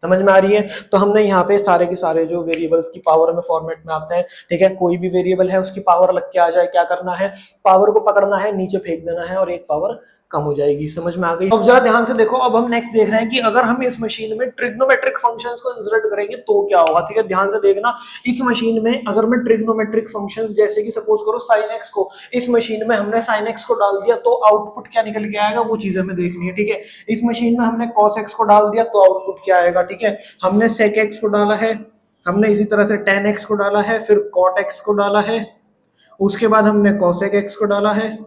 समझ में आ रही है। तो हमने यहाँ पे सारे के सारे जो वेरिएबल्स की पावर में फॉर्मेट में आते हैं, ठीक है, कोई भी वेरिएबल है उसकी पावर लग के आ जाए, क्या करना है, पावर को पकड़ना है, नीचे फेंक देना है और एक पावर कम हो जाएगी, समझ में आ गई। अब जरा ध्यान से देखो, अब हम नेक्स्ट देख रहे हैं कि अगर हम इस मशीन में ट्रिग्नोमेट्रिक फंक्शंस को इंसर्ट करेंगे तो क्या होगा, ठीक है, ध्यान से देखना। इस मशीन में अगर मैं ट्रिग्नोमेट्रिक फंक्शंस जैसे कि सपोज करो sin x को, इस मशीन में हमने sin x को डाल दिया तो आउटपुट क्या निकल के आएगा, वो चीज हमें देखनी है, ठीक है। इस मशीन में हमने cos x को डाल दिया तो आउटपुट क्या आएगा, ठीक है। हमने sec x को डाला है, हमने इसी तरह से tan x को डाला है, फिर cot x को डाला है, उसके बाद हमने cosec x को डाला है,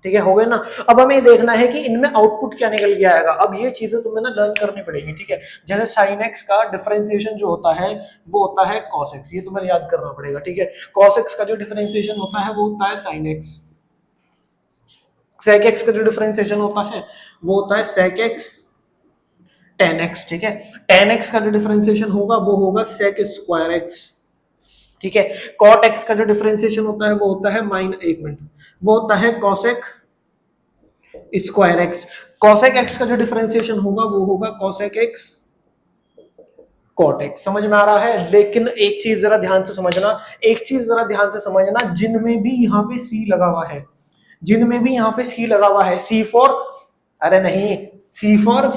ठीक है, हो गए ना। अब हमें देखना है कि इनमें आउटपुट क्या निकल के आएगा। अब ये चीजें तुम्हें ना लर्न करनी पड़ेगी, ठीक है। जैसे sin x का डिफरेंशिएशन जो होता है वो होता है cos x, ये तुम्हें याद करना पड़ेगा, ठीक है। cos x का जो डिफरेंशिएशन होता है वो होता है sin x, sec x का जो डिफरेंशिएशन होता है वो होता है sec x tan x, ठीक है। tan x का जो डिफरेंशिएशन होगा वो होगा sec स्क्वायर x, ठीक है। cot x का जो डिफरेंशिएशन होता है वो होता है एक मिनट, वो होता है cosec square x. cosec x का जो डिफरेंशिएशन होगा वो होगा cosec x cot x, समझ में आ रहा है। लेकिन एक चीज जरा ध्यान से समझना, एक चीज जरा ध्यान से समझना, जिनमें भी यहाँ पे c लगा हुआ है, जिनमें भी यहाँ पे c लगा हुआ है, c फॉर, अरे नहीं, c फॉर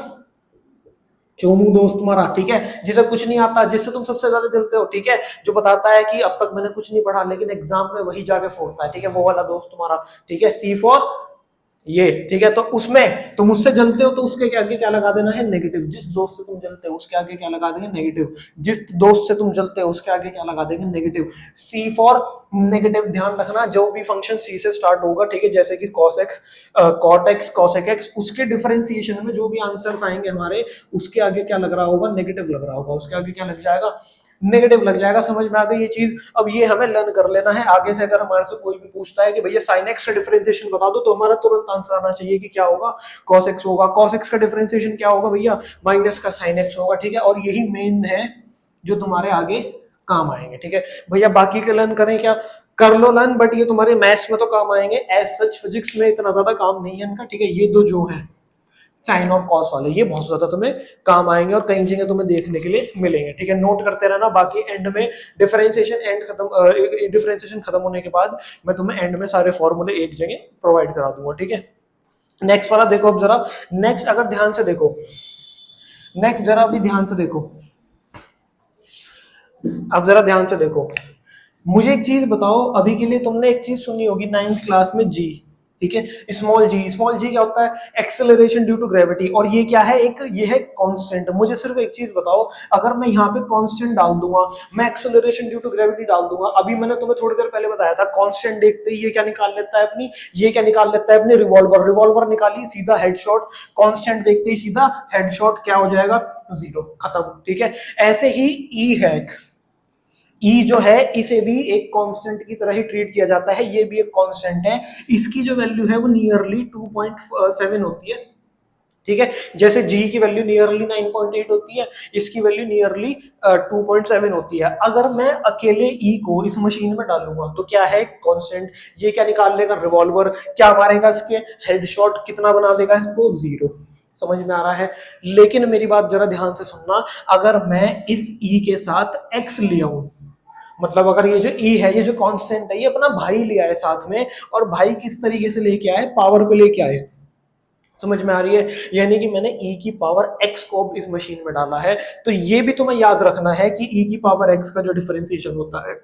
चोमू दोस्त तुम्हारा, ठीक है, जिसे कुछ नहीं आता, जिससे तुम सबसे ज्यादा जलते हो, ठीक है, जो बताता है कि अब तक मैंने कुछ नहीं पढ़ा लेकिन एग्जाम में वही जाके फोड़ता है, ठीक है, वो वाला दोस्त तुम्हारा, ठीक है, सी फॉर ये, ठीक है। तो उसमें तुम उससे जलते हो तो उसके आगे क्या लगा देना है, नेगेटिव। जिस दोस्त से तुम जलते हो उसके आगे क्या लगा देंगे, नेगेटिव। जिस दोस्त से तुम जलते हो उसके आगे क्या लगा देंगे, नेगेटिव। सी फॉर नेगेटिव, ध्यान रखना, जो भी फंक्शन सी से स्टार्ट होगा, ठीक है, जैसे कि cos x, cot x, cosec x, उसके डिफरेंशिएशन में जो भी आंसर्स आएंगे हमारे, उसके आगे क्या लग रहा होगा, नेगेटिव लग रहा होगा, उसके आगे क्या लग जाएगा, नेगेटिव लग जाएगा। समझ में आ गई ये चीज। अब ये हमें लर्न कर लेना है। आगे से अगर हमारे से कोई भी पूछता है कि भैया sin x का डिफरेंशिएशन बता दो, तो हमारा तुरंत आंसर आना चाहिए कि क्या होगा, cos x होगा। cos x का डिफरेंशिएशन क्या होगा भैया, माइनस का sin x होगा, ठीक है। और यही मेन है जो तुम्हारे आगे काम आएंगे, ठीक है भैया। बाकी के लर्न करें क्या, कर लो लर्न, बट ये तुम्हारे मैथ्स में तो काम आएंगे, एज सच फिजिक्स में इतना ज्यादा काम नहीं है इनका, ठीक है। ये दो जो है साइन और कॉस वाले, ये बहुत ज्यादा तुम्हें काम आएंगे और कई जगह तुम्हें देखने के लिए मिलेंगे, ठीक है। नोट करते रहना। बाकी एंड में डिफरेंशिएशन खत्म होने के बाद मैं तुम्हें एंड में सारे फॉर्मूले एक जगह प्रोवाइड करा दूंगा, ठीक है। नेक्स्ट वाला देखो अब जरा, नेक्स्ट अगर ध्यान से देखो, नेक्स्ट जरा अभी ध्यान से देखो, अब जरा ध्यान से देखो, मुझे एक चीज बताओ, अभी के लिए तुमने एक चीज सुनी होगी 9th क्लास में, जी, ठीक है, स्मॉल जी। स्मॉल जी क्या होता है, एक्सेलरेशन ड्यू टू ग्रेविटी। और ये क्या है, एक ये है कांस्टेंट। मुझे सिर्फ एक चीज बताओ, अगर मैं यहाँ पे कांस्टेंट डाल दूंगा, मैं एक्सेलरेशन ड्यू टू ग्रेविटी डाल दूंगा, अभी मैंने तुम्हें थोड़ी देर पहले बताया था, कांस्टेंट देखते ही ये क्या निकाल लेता है अपनी, ये क्या निकाल लेता है अपनी, रिवॉल्वर। रिवॉल्वर निकाली, सीधा हेडशॉट, कांस्टेंट देखते ही सीधा हेडशॉट, क्या हो जाएगा, जीरो, खत्म, ठीक है। ऐसे ही ई है, ई जो है इसे भी एक कांस्टेंट की तरह ही ट्रीट किया जाता है, ये भी एक कांस्टेंट है। इसकी जो वैल्यू है वो नियरली 2.7 होती है, ठीक है। जैसे जी की वैल्यू नियरली 9.8 होती है, इसकी वैल्यू नियरली 2.7 होती है। अगर मैं अकेले ई को इस मशीन में डालूंगा तो क्या है, कांस्टेंट, ये क्या निकाल लेगा, रिवॉल्वर, क्या मारेगा इसके, हेडशॉट, कितना बना देगा इसको, जीरो। समझ में आ रहा है? लेकिन मेरी बात जरा ध्यान से सुनना, अगर मैं इस ई के साथ एक्स ले आऊं, मतलब अगर ये जो ई है, ये जो कांस्टेंट है, ये अपना भाई ले आए साथ में, और भाई किस तरीके से लेके आए, पावर पे लेके आए, समझ में आ रही है? यानी कि मैंने e की पावर x को अब इस मशीन में डाला है, तो ये भी तुम्हें याद रखना है कि e की पावर x का जो डिफरेंशिएशन होता है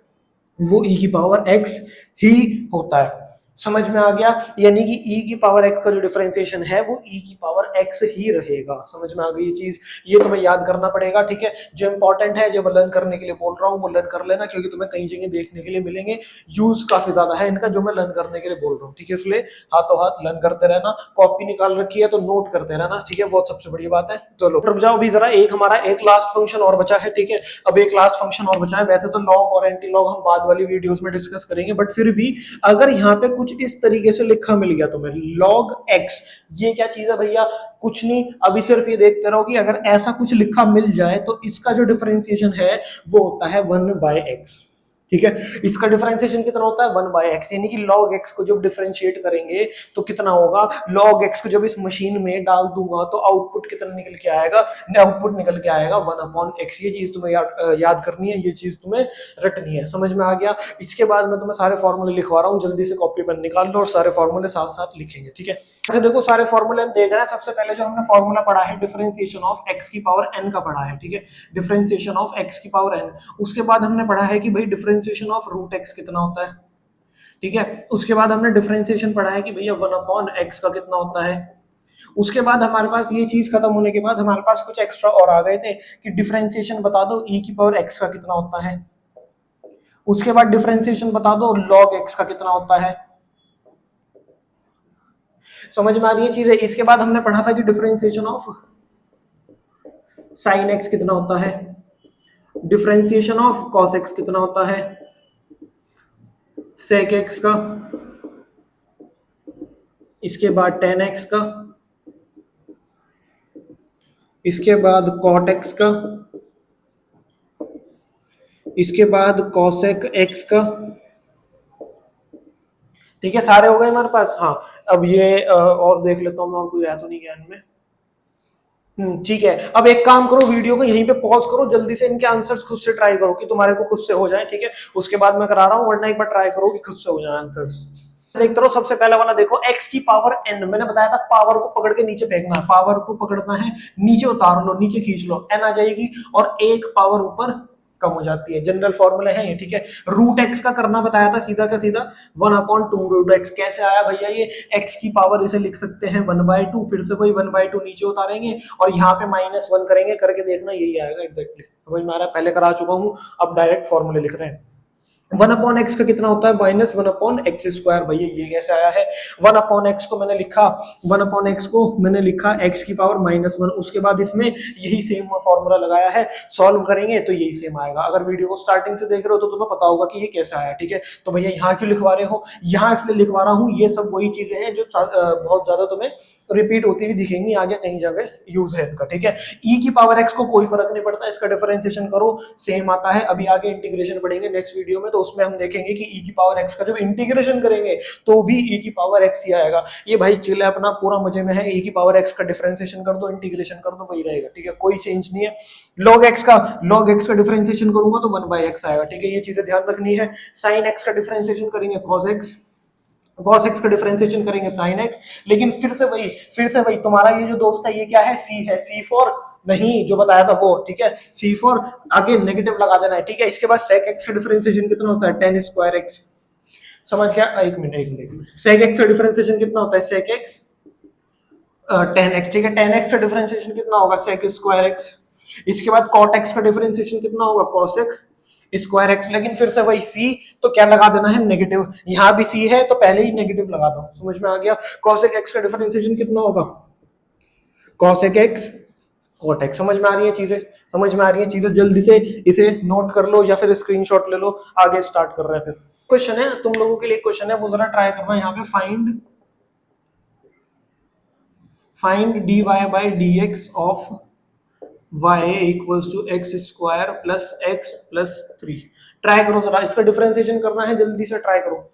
वो e की पावर x ही होता है। समझ में आ गया? यानी कि e की पावर x का जो डिफरेंशिएशन है वो e की पावर x ही रहेगा। समझ में आ गई ये चीज? ये तुम्हें याद करना पड़ेगा, ठीक है? जो इंपॉर्टेंट है, जो मैं लर्न करने के लिए बोल रहा हूँ वो लर्न कर लेना, क्योंकि तुम्हें कई जगह देखने के लिए मिलेंगे, यूज काफी ज्यादा है इनका, जो मैं लर्न करने के लिए बोल रहा हूँ, ठीक है? इसलिए हाथों हाथ लर्न करते रहना, कॉपी निकाल रखी है तो नोट करते रहना, ठीक है? बहुत सबसे बड़ी बात है। चलो रुक जाओ, अभी जरा हमारा एक लास्ट फंक्शन और बचा है, ठीक है? अब एक लास्ट फंक्शन और बचा है। वैसे तो लॉग और एंटी लॉग हम बाद वाली वीडियोस में डिस्कस करेंगे, बट फिर भी अगर यहाँ पे कुछ इस तरीके से लिखा मिल गया तुम्हें log x, ये क्या चीज है भैया? कुछ नहीं, अभी सिर्फ ये देखते रहो कि अगर ऐसा कुछ लिखा मिल जाए तो इसका जो डिफरेंशिएशन है वो होता है 1/x, ठीक है? इसका डिफरेंशिएशन कितना होता है? 1/x, यानी कि log x को जब डिफरेंशिएट करेंगे तो कितना होगा? log x को जब इस मशीन में डाल दूंगा तो आउटपुट कितना निकल के आएगा? आउटपुट निकल के आएगा 1/x। ये चीज तुम्हें याद करनी है, ये चीज तुम्हें रटनी है। समझ में आ गया? इसके बाद मैं तुम्हें सारे फॉर्मूले लिखवा रहा हूँ, जल्दी से कॉपी पेन निकाल लो और सारे फॉर्मूले साथ साथ लिखेंगे, ठीक है? अच्छा देखो, सारे फॉर्मूले हम देख रहे हैं। सबसे पहले जो हमने फॉर्मूला पढ़ा है डिफरेंशिएशन ऑफ x की पावर n का पढ़ा है, ठीक है? डिफरेंशिएशन ऑफ x की पावर n। उसके बाद हमने पढ़ा है कि भाई डिफरेंशिएशन ऑफ रूट x कितना होता है, ठीक है? उसके बाद हमने डिफरेंशिएशन पढ़ा है कि भैया 1/x का कितना होता है। उसके बाद हमारे पास ये चीज खत्म होने के बाद हमारे पास कुछ एक्स्ट्रा और आ गए थे कि डिफरेंशिएशन बता दो e की पावर x का कितना होता है। उसके बाद डिफरेंशिएशन बता दो log x का कितना होता है। समझ में आ रही है चीजें? इसके बाद हमने पढ़ा था कि डिफरेंशिएशन ऑफ साइन x कितना होता है, डिफरेंशिएशन ऑफ कॉस x कितना होता है, सेक x का, इसके बाद टेन x का, इसके बाद कॉट x का, इसके बाद कॉसेक x का, ठीक है? सारे हो गए हमारे पास। हाँ, अब ये और देख लेता हूँ मैं, और कोई रह तो नहीं गया इनमें। ठीक है, अब एक काम करो, वीडियो को यहीं पे पॉज करो, जल्दी से इनके आंसर्स खुद से ट्राई करो कि तुम्हारे को खुद से हो जाए, ठीक है? उसके बाद मैं करा रहा हूँ, वरना एक बार ट्राई करो कि खुद से हो जाए आंसर्स। देखते रहो। सबसे पहला वाला देखो, x की पावर n, मैंने बताया था पावर को पकड़ के नीचे फेंकना है, पावर को पकड़ना है, नीचे उतार लो, नीचे खींच लो, n आ जाएगी और एक पावर ऊपर कम हो जाती है। जनरल फॉर्मूला है ये, ठीक है? रूट एक्स का करना बताया था, सीधा का सीधा 1/2 रूट एक्स। कैसे आया भैया? ये x की पावर इसे लिख सकते हैं 1/2, फिर से वही 1/2 नीचे उतारेंगे और यहाँ पे -1 करेंगे, करके देखना यही आएगा एग्जैक्टली। वही मैं पहले करा चुका हूँ, अब डायरेक्ट फॉर्मूले लिख रहे हैं। 1/x का कितना होता है? -1/x²। भैया ये कैसे आया है? 1/x को मैंने लिखा, 1/x को मैंने लिखा x की पावर -1। उसके बाद इसमें यही सेम फॉर्मूला लगाया है, सॉल्व करेंगे तो यही सेम आएगा। अगर वीडियो को स्टार्टिंग से देख रहे हो तो तुम्हें पता होगा कि ये कैसे आया, ठीक है? तो भैया यहाँ क्यों लिखवा रहे हो? यहाँ इसलिए लिखवा रहा हूँ, ये सब वही चीजें हैं जो बहुत ज्यादा तुम्हें रिपीट होती हुई दिखेंगी आगे, कहीं जगह यूज है इनका, ठीक है? e की पावर x को कोई फर्क नहीं पड़ता, इसका डिफरेंशिएशन करो, सेम आता है। अभी आगे इंटीग्रेशन पढ़ेंगे नेक्स्ट वीडियो में, तो उसमें हम देखेंगे कि e की पावर x का जब इंटीग्रेशन करेंगे तो भी e की पावर x ही आएगा। ये भाई चिल है अपना, पूरा मजे में है। e की पावर x का डिफरेंशिएशन कर दो, इंटीग्रेशन कर दो, वही रहेगा, ठीक है? कोई चेंज नहीं है। log x का डिफरेंशिएशन करूंगा तो 1/x आएगा, ठीक है? ये चीजें ध्यान रखनी है। sin x का डिफरेंशिएशन करेंगे cos x का डिफरेंशिएशन करेंगे sin x। लेकिन फिर से वही तुम्हारा ये जो दोस्त है, ये क्या है? c है। c फॉर नहीं, जो बताया था वो, ठीक है? c फॉर आगे नेगेटिव लगा देना है, ठीक है? इसके बाद sec x का डिफरेंशिएशन कितना होता है? tan²x। समझ गया? एक मिनट। sec x का डिफरेंशिएशन कितना होता है? sec x tan x, ठीक है? tan x का डिफरेंशिएशन कितना होगा? sec²x। इसके बाद cot x का डिफरेंशिएशन कितना होगा? cosec²x। लेकिन फिर से वही c, तो क्या लगा देना है? नेगेटिव। यहाँ भी c है तो पहले ही नेगेटिव लगा दो। समझ में आ गया? cosec x का डिफरेंशिएशन कितना होगा? cosec x cot x। समझ में आ रही है चीजें? समझ में आ रही है चीजें? जल्दी से इसे नोट कर लो या फिर स्क्रीनशॉट ले लो। आगे स्टार्ट कर रहे हैं। फिर क्वेश्चन है तुम लोगों के लिए, क्वेश्चन है वो जरा ट्राई करना। यहाँ पे find dy/dx of y equals to x² plus x plus 3। Try करो जरा, इसका डिफरेंशिएशन करना है, जल्दी से ट्राई करो,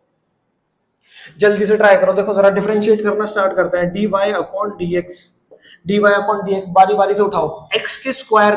जल्दी से ट्राई करो। देखो जरा डिफरेंशिएट करना स्टार्ट करते हैं। dy/dx, dy अपॉन dx, बारी बारी से उठाओ। एक्स के स्क्वायर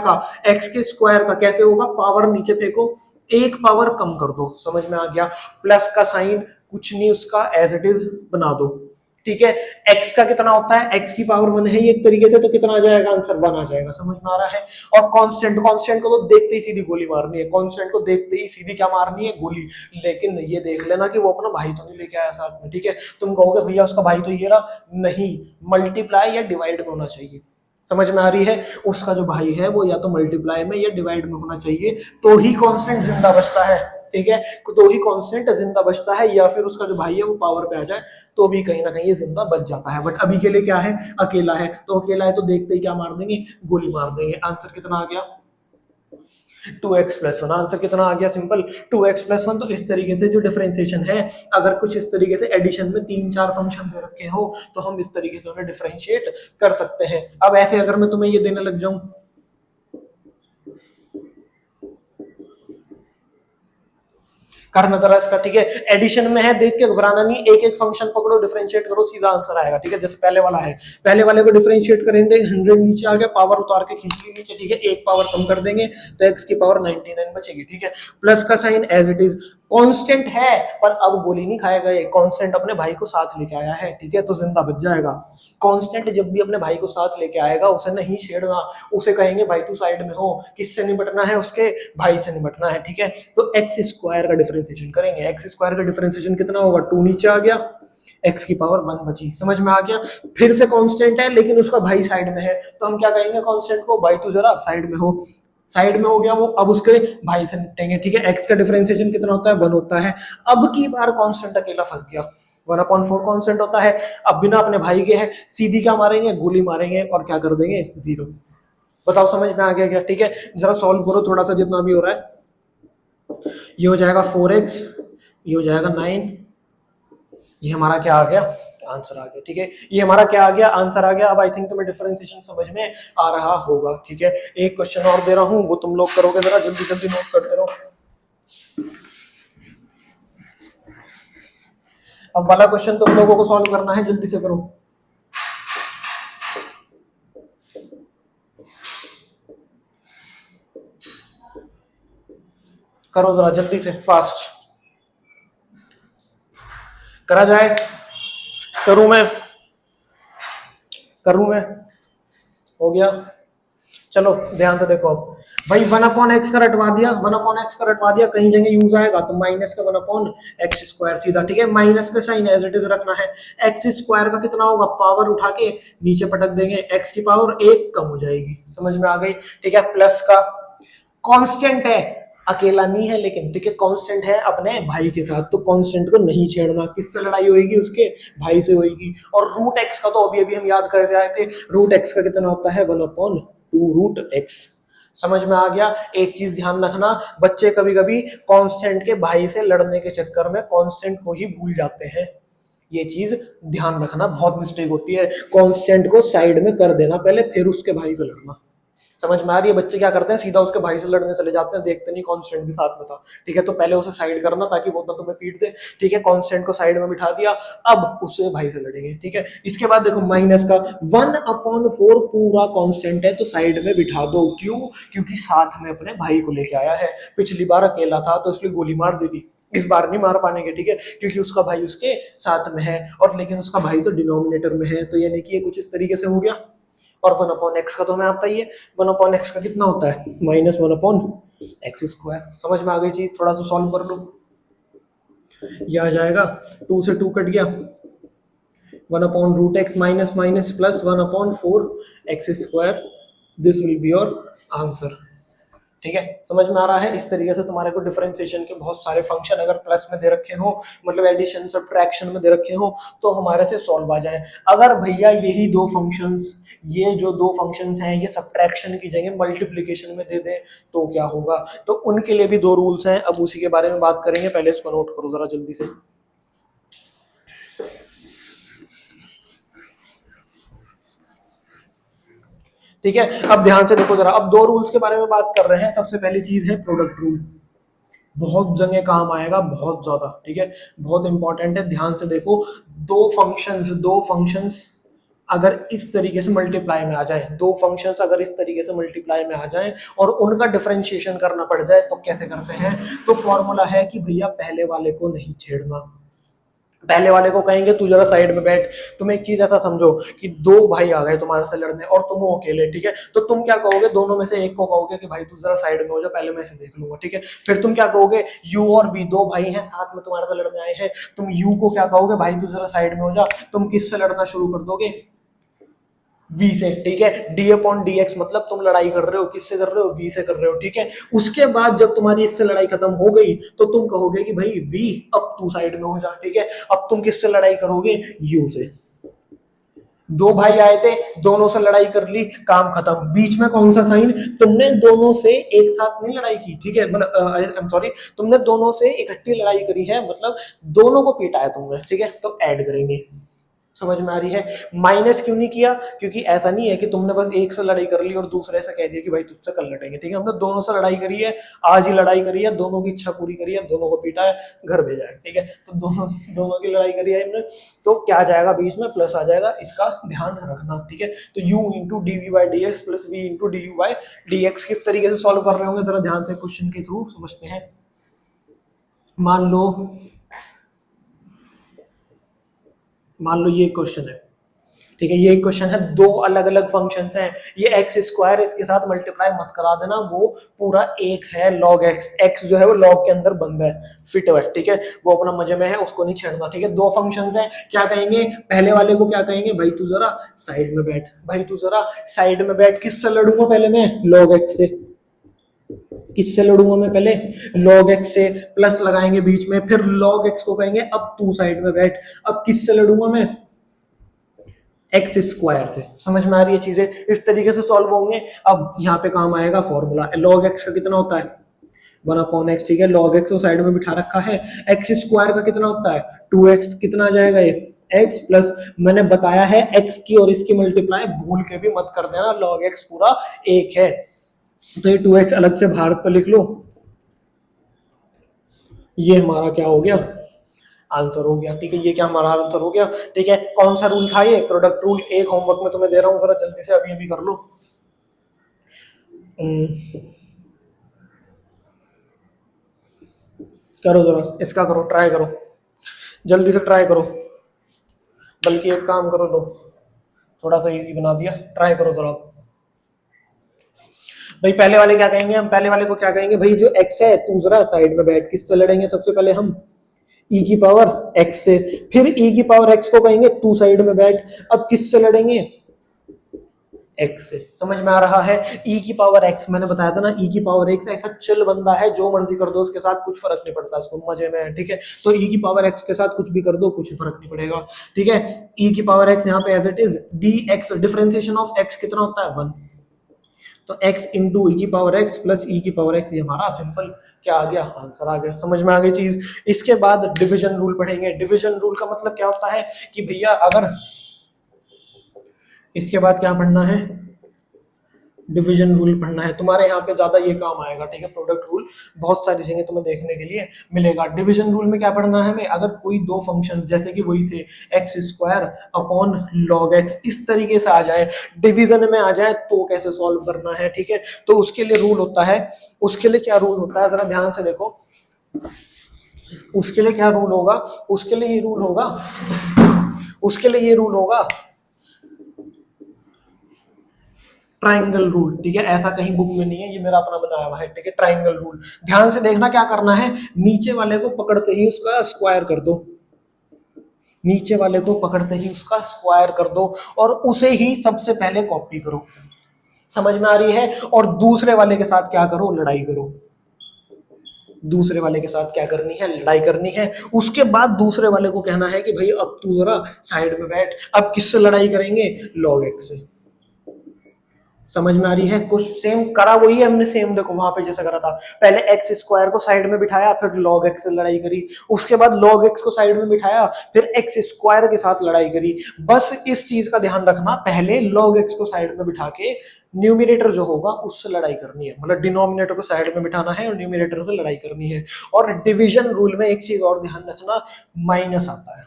का कैसे होगा, पावर नीचे फेंको, एक पावर कम कर दो, समझ में आ गया। प्लस का साइन कुछ नहीं, उसका एज इट इज बना दो, ठीक है। x का कितना होता है, x की पावर 1 है ये एक तरीके से, तो कितना आ जाएगा, आंसर 1 आ जाएगा, समझ में आ रहा है। और कांस्टेंट, कांस्टेंट को तो देखते ही सीधी गोली मारनी है, कांस्टेंट को देखते ही सीधी क्या मारनी है, गोली। लेकिन ये देख लेना कि वो अपना भाई तो नहीं लेके आया साथ में, ठीक है। तुम कहोगे भैया उसका भाई तो ये रहा, नहीं, मल्टीप्लाई या डिवाइड में होना चाहिए, समझ में आ रही है। उसका जो भाई है वो या तो मल्टीप्लाई में या डिवाइड में होना चाहिए, तो ही कांस्टेंट जिंदा बचता है, ठीक है। तो ही कांस्टेंट जिंदा बचता है, या फिर उसका जो भाई है वो पावर पे आ जाए तो भी कहीं ना कहीं ये जिंदा बच जाता है। बट अभी के लिए क्या है, अकेला है, तो अकेला है तो देखते ही क्या मार देंगे, गोली मार देंगे। आंसर कितना आ गया, 2x+1। आंसर कितना आ गया, सिंपल 2x+1। तो इस तरीके से जो डिफरेंशिएशन है, अगर कुछ इस तरीके से एडिशन में 3-4 फंक्शन दे रखे हो तो हम इस तरीके से उन्हें डिफरेंशिएट कर सकते हैं। अब ऐसे अगर मैं तुम्हें ये देने लग जाऊं, करना जरा इसका, ठीक है। एडिशन में है, देख के घबराना नहीं, एक एक फंक्शन पकड़ो, डिफरेंशिएट करो, सीधा आंसर आएगा, ठीक है। जैसे पहले वाला है, पहले वाले को डिफरेंशिएट करेंगे, 100 नीचे आ गया, पावर उतार के खींच ली नीचे, ठीक है, एक पावर कम कर देंगे तो x की पावर 99 बचेगी, ठीक है। प्लस का sign as it is, constant है पर अब गोली नहीं खाएगा, ये कांस्टेंट अपने भाई को साथ लेके आया है, ठीक है, तो जिंदा बच जाएगा। कांस्टेंट जब भी अपने भाई को साथ लेके आएगा उसे नहीं छेड़ना, उसे कहेंगे भाई तू साइड में हो, किससे निपटना है, उसके भाई से निपटना है, ठीक है। तो एक्स स्क्वायर का डिफरेंशिएशन करेंगे, एक्स स्क्वायर का डिफरेंशिएशन कितना होगा, 2 नीचे आ गया, x की पावर 1 बची, समझ में आ गया। फिर से कांस्टेंट है लेकिन उसका भाई साइड में है, तो हम क्या कहेंगे कांस्टेंट को, भाई तू जरा साइड में हो, साइड में हो गया वो, अब उसके भाई से निपटेंगे, ठीक है। x का डिफरेंशिएशन कितना होता है, 1 होता है। अब की बार कांस्टेंट अकेला फंस गया, 1/4 कांस्टेंट होता है, अब बिना अपने भाई के है, सीधी क्या मारेंगे, गोली मारेंगे और क्या कर देंगे, 0। बताओ समझ में आ गया क्या, ठीक है। जरा सॉल्व करो थोड़ा सा, जितना भी हो रहा है। ये हो जाएगा 4x, ये हो जाएगा 9, ये हमारा क्या आ गया, आंसर आ गया, ठीक है। ये हमारा क्या आ गया, आंसर आ गया। अब आई थिंक तुम्हें डिफरेंशिएशन समझ में आ रहा होगा, ठीक है। एक क्वेश्चन और दे रहा हूं, वो तुम लोग करोगे, जरा जल्दी जल्दी नोट करते रहो। अब वाला क्वेश्चन तुम लोगों को सॉल्व करना है, जल्दी से करो। करो जरा जल्दी से, फास्ट करा जाए। करूं मैं, करूं मैं, हो गया। चलो ध्यान से देखो, अब भाई 1/x का रटवा दिया, 1/x का रटवा दिया, कहीं जगह यूज आएगा तो माइनस का 1/x² सीधा, ठीक है। माइनस का साइन एज इट इज रखना है। एक्स स्क्वायर का कितना होगा, पावर उठा के नीचे पटक देंगे, x की पावर 1 कम हो जाएगी, समझ में आ गई, ठीक है। प्लस का कांस्टेंट है, अकेला नहीं है लेकिन, ठीक है, कांस्टेंट है अपने भाई के साथ, तो कांस्टेंट को नहीं छेड़ना। किससे लड़ाई होगी, उसके भाई से होगी। और रूट एक्स का तो अभी अभी हम याद कर रहे थे, रूट एक्स का कितना होता है, 1/2 रूट एक्स, समझ में आ गया। एक चीज ध्यान रखना, बच्चे कभी कभी कांस्टेंट के भाई से लड़ने के चक्कर में कांस्टेंट को ही भूल जाते हैं, ये चीज ध्यान रखना, बहुत मिस्टेक होती है। कांस्टेंट को साइड में कर देना पहले, फिर उसके भाई से लड़ना, समझ में आ रही है। बच्चे क्या करते हैं, सीधा उसके भाई से लड़ने चले जाते हैं, देखते नहीं कांस्टेंट भी साथ में था, ठीक है। तो पहले उसे साइड करना ताकि वो ना तुम्हें पीट दे, ठीक है। कांस्टेंट को साइड में बिठा दिया, अब उससे भाई से लड़ेंगे, ठीक है। इसके बाद देखो माइनस का 1/4 पूरा कांस्टेंट है तो साइड में बिठा दो, क्यों, क्योंकि साथ में अपने भाई को लेके आया है। पिछली बार अकेला था तो इसलिए गोली मार दी थी, इस बार नहीं मार पाएंगे, ठीक है, क्योंकि उसका भाई उसके साथ में है, और लेकिन उसका भाई तो डिनोमिनेटर में है, तो यानी कि ये कुछ इस तरीके से हो गया। और 1/x का तो हमें आता ही है, 1/x का कितना होता है, -1/x²। समझ में आ गई चीज, थोड़ा सा सॉल्व कर लो। ये आ जाएगा, 2 से 2 कट गया, 1/√x minus minus plus 1/4x², this will be your answer, ठीक है। समझ में आ रहा है। इस तरीके से तुम्हारे को डिफरेंशिएशन के बहुत सारे फंक्शन अगर प्लस में दे रखे हो, मतलब एडिशन सब्ट्रैक्शन में दे रखे हो, तो हमारे से सॉल्व आ जाए। अगर भैया यही दो फंक्शंस, ये जो दो फंक्शंस हैं, ये सब्ट्रैक्शन की जगह मल्टीप्लिकेशन में दे दें तो क्या होगा, तो उनके लिए भी दो रूल्स हैं, अब उसी के बारे में बात करेंगे। पहले इसको नोट करो जरा जल्दी से। ठीक है, अब ध्यान से देखो जरा, अब दो रूल्स के बारे में बात कर रहे हैं। सबसे पहली चीज है प्रोडक्ट रूल, बहुत जगह काम आएगा, बहुत ज्यादा, ठीक है, बहुत इंपॉर्टेंट है, ध्यान से देखो। दो फंक्शंस अगर इस तरीके से मल्टीप्लाई में आ जाए, दो फंक्शंस अगर इस तरीके से मल्टीप्लाई में आ जाए और उनका डिफरेंशिएशन करना पड़ जाए तो कैसे करते हैं? तो फॉर्मूला है कि भैया पहले वाले को नहीं छेड़ना, पहले वाले को कहेंगे तू जरा साइड में बैठ। तुम एक चीज ऐसा समझो कि दो भाई आ गए तुम्हारे से लड़ने और तुम हो अकेले, ठीक है, तो तुम क्या कहोगे? दोनों में से एक को कहोगे कि भाई तू जरा साइड में हो जा, पहले मैं इसे देख लूंगा, ठीक है। फिर तुम क्या कहोगे? यू और वी दो भाई हैं साथ में तुम्हारे से लड़ने आए हैं, तुम यू को क्या कहोगे? भाई तू जरा साइड में हो जा। तुम किससे लड़ना शुरू कर दोगे? वी से, ठीक है। डी अपॉन डी एक्स मतलब तुम लड़ाई कर रहे हो, किससे कर रहे हो? वी से कर रहे हो, ठीक है। उसके बाद जब तुम्हारी इससे लड़ाई खत्म हो गई तो तुम कहोगे कि भाई वी अब तू साइड में हो जा, ठीक है। अब तुम किससे लड़ाई करोगे? यू से। दो भाई आए थे, दोनों से लड़ाई कर ली, काम खत्म। बीच में कौन सा साइन? तुमने दोनों से एक साथ नहीं लड़ाई की, ठीक है, मतलब आई एम सॉरी, तुमने दोनों से इकट्ठी लड़ाई करी है, मतलब दोनों को पीटा है तुमने, ठीक है, तो ऐड करेंगे। समझ में आ रही है? माइनस क्यों नहीं किया? क्योंकि ऐसा नहीं है कि तुमने बस एक से लड़ाई कर ली और दूसरे से कह दिया कि भाई तुझसे कल लड़ेंगे, ठीक है। हमने दोनों से लड़ाई करी है, आज ही लड़ाई करी है, दोनों की इच्छा पूरी करी है, दोनों को पीटा है, घर भेजा है, ठीक है। तो दोनों दोनों की लड़ाई करी है हमने, तो क्या आ जाएगा? बीच में प्लस आ जाएगा, इसका ध्यान रखना, ठीक है। तो u into d v by d x plus v into d u by d x किस तरीके से सॉल्व कर रहे होंगे जरा ध्यान से क्वेश्चन के थ्रू समझते हैं। मान लो ये क्वेश्चन है, ठीक है, ये क्वेश्चन है, दो अलग अलग फंक्शंस हैं, ये एक्स स्क्वायर इसके साथ मल्टीप्लाई मत करा देना, वो पूरा एक है लॉग एक्स, एक्स जो है वो लॉग के अंदर बंद है, फिट है, ठीक है, वो अपना मजे में है, उसको नहीं छेड़ना, ठीक है। दो फंक्शंस हैं, क्या कहेंगे? पहले वाले को क्या कहेंगे? भाई तू जरा साइड में बैठ, भाई तू जरा साइड में बैठ। किससे लड़ूंगा पहले मैं? लॉग एक्स से। किससे लड़ूंगा मैं पहले? लॉग एक्स से, प्लस लगाएंगे बीच में, फिर लॉग एक्स को कहेंगे अब तू साइड में बैठ। अब किससे लड़ूंगा मैं? एक्स स्क्वायर से। समझ में आ रही है चीजें? इस तरीके से सॉल्व होंगे। अब यहाँ पे काम आएगा फॉर्मूला, लॉग एक्स का कितना होता है? 1/x, ठीक है, लॉग एक्स को साइड में बिठा रखा है। एक्स स्क्वायर का कितना होता है? 2x, कितना आ जाएगा ये? x प्लस, मैंने बताया है x की और इसकी मल्टीप्लाई भूल के भी मत कर देना, लॉग x पूरा एक है, तो ये 2x अलग से बाहर पर लिख लो। ये हमारा क्या हो गया? आंसर हो गया, ठीक है। ये क्या हमारा आंसर हो गया, ठीक है। कौन सा रूल था ये? Product rule. एक होमवर्क में तुम्हें दे रहा हूं, जरा जल्दी से अभी अभी कर लो। करो जरा, इसका करो, ट्राई करो, जल्दी से ट्राई करो, बल्कि एक काम करो, लो थोड़ा सा इजी बना दिया, ट्राई करो जरा। भाई पहले वाले क्या कहेंगे? हम पहले वाले को क्या कहेंगे? भाई जो x है तू जरा साइड में बैठ। किससे लड़ेंगे सबसे पहले हम? e की पावर x से। फिर e की पावर x को कहेंगे तू साइड में बैठ। अब किससे लड़ेंगे? x से। समझ में आ रहा है? e की पावर x, मैंने बताया था ना, e की पावर x ऐसा चिल बंदा है, जो मर्जी कर दो उसके साथ कुछ फर्क नहीं पड़ता, उसको मजे में है, ठीक है। तो e की पावर x के साथ कुछ भी कर दो, कुछ फर्क नहीं पड़ेगा, ठीक है। e की पावर x यहाँ पे as it is dx, differentiation of x कितना होता है? 1। तो x इंटू ई की पावर x प्लस ई की पावर x, ये हमारा सिंपल क्या आ गया? आंसर आ गया। समझ में आ गई चीज? इसके बाद डिवीजन रूल पढ़ेंगे। डिवीजन रूल का मतलब क्या होता है कि भैया अगर, इसके बाद क्या पढ़ना है? डिवीजन रूल पढ़ना है। तुम्हारे यहाँ पे ज्यादा ये काम आएगा, ठीक है। प्रोडक्ट रूल बहुत सारी चीजें तुम्हें देखने के लिए मिलेगा। डिवीजन रूल में क्या पढ़ना है हमें? अगर कोई दो फंक्शंस जैसे कि वही थे x square upon log x इस तरीके से आ जाए, डिवीजन में आ जाए, तो कैसे सॉल्व करना है, ठीक है। तो उसके लिए रूल होता है, उसके लिए क्या रूल होता है जरा ध्यान से देखो। उसके लिए क्या रूल होगा? उसके लिए ये रूल होगा, उसके लिए ये रूल होगा ट्राइंगल रूल, ठीक है। ऐसा कहीं बुक में नहीं है, ये मेरा अपना बनाया हुआ है, ठीक है। ट्राइंगल रूल ध्यान से देखना, क्या करना है? नीचे वाले को पकड़ते ही उसका स्क्वायर कर दो, नीचे वाले को पकड़ते ही उसका स्क्वायर कर दो और उसे ही सबसे पहले कॉपी करो। समझ में आ रही है? और दूसरे वाले के साथ क्या करो? लड़ाई करो। दूसरे वाले के साथ क्या करनी है? लड़ाई करनी है। उसके बाद दूसरे वाले को कहना है कि भाई अब तू जरा साइड में बैठ। अब किससे लड़ाई करेंगे? लॉग एक्स से। समझ में आ रही है? कुछ सेम करा वही है हमने, सेम देखो वहां पे जैसा करा था, पहले एक्स स्क्वायर को साइड में बिठाया, फिर लॉग एक्स से लड़ाई करी, उसके बाद लॉग एक्स को साइड में बिठाया, फिर एक्स स्क्वायर के साथ लड़ाई करी। बस इस चीज का ध्यान रखना, पहले लॉग एक्स को साइड में बिठा के न्यूमिनेटर जो होगा उससे लड़ाई करनी है, मतलब डिनोमिनेटर को साइड में बिठाना है और न्यूमिनेटर से लड़ाई करनी है। और डिवीजन रूल में एक चीज और ध्यान रखना, माइनस आता है।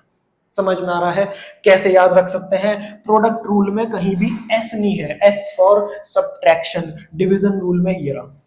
समझ में आ रहा है? कैसे याद रख सकते हैं? प्रोडक्ट रूल में कहीं भी एस नहीं है, S for subtraction. Division rule में ये रहा।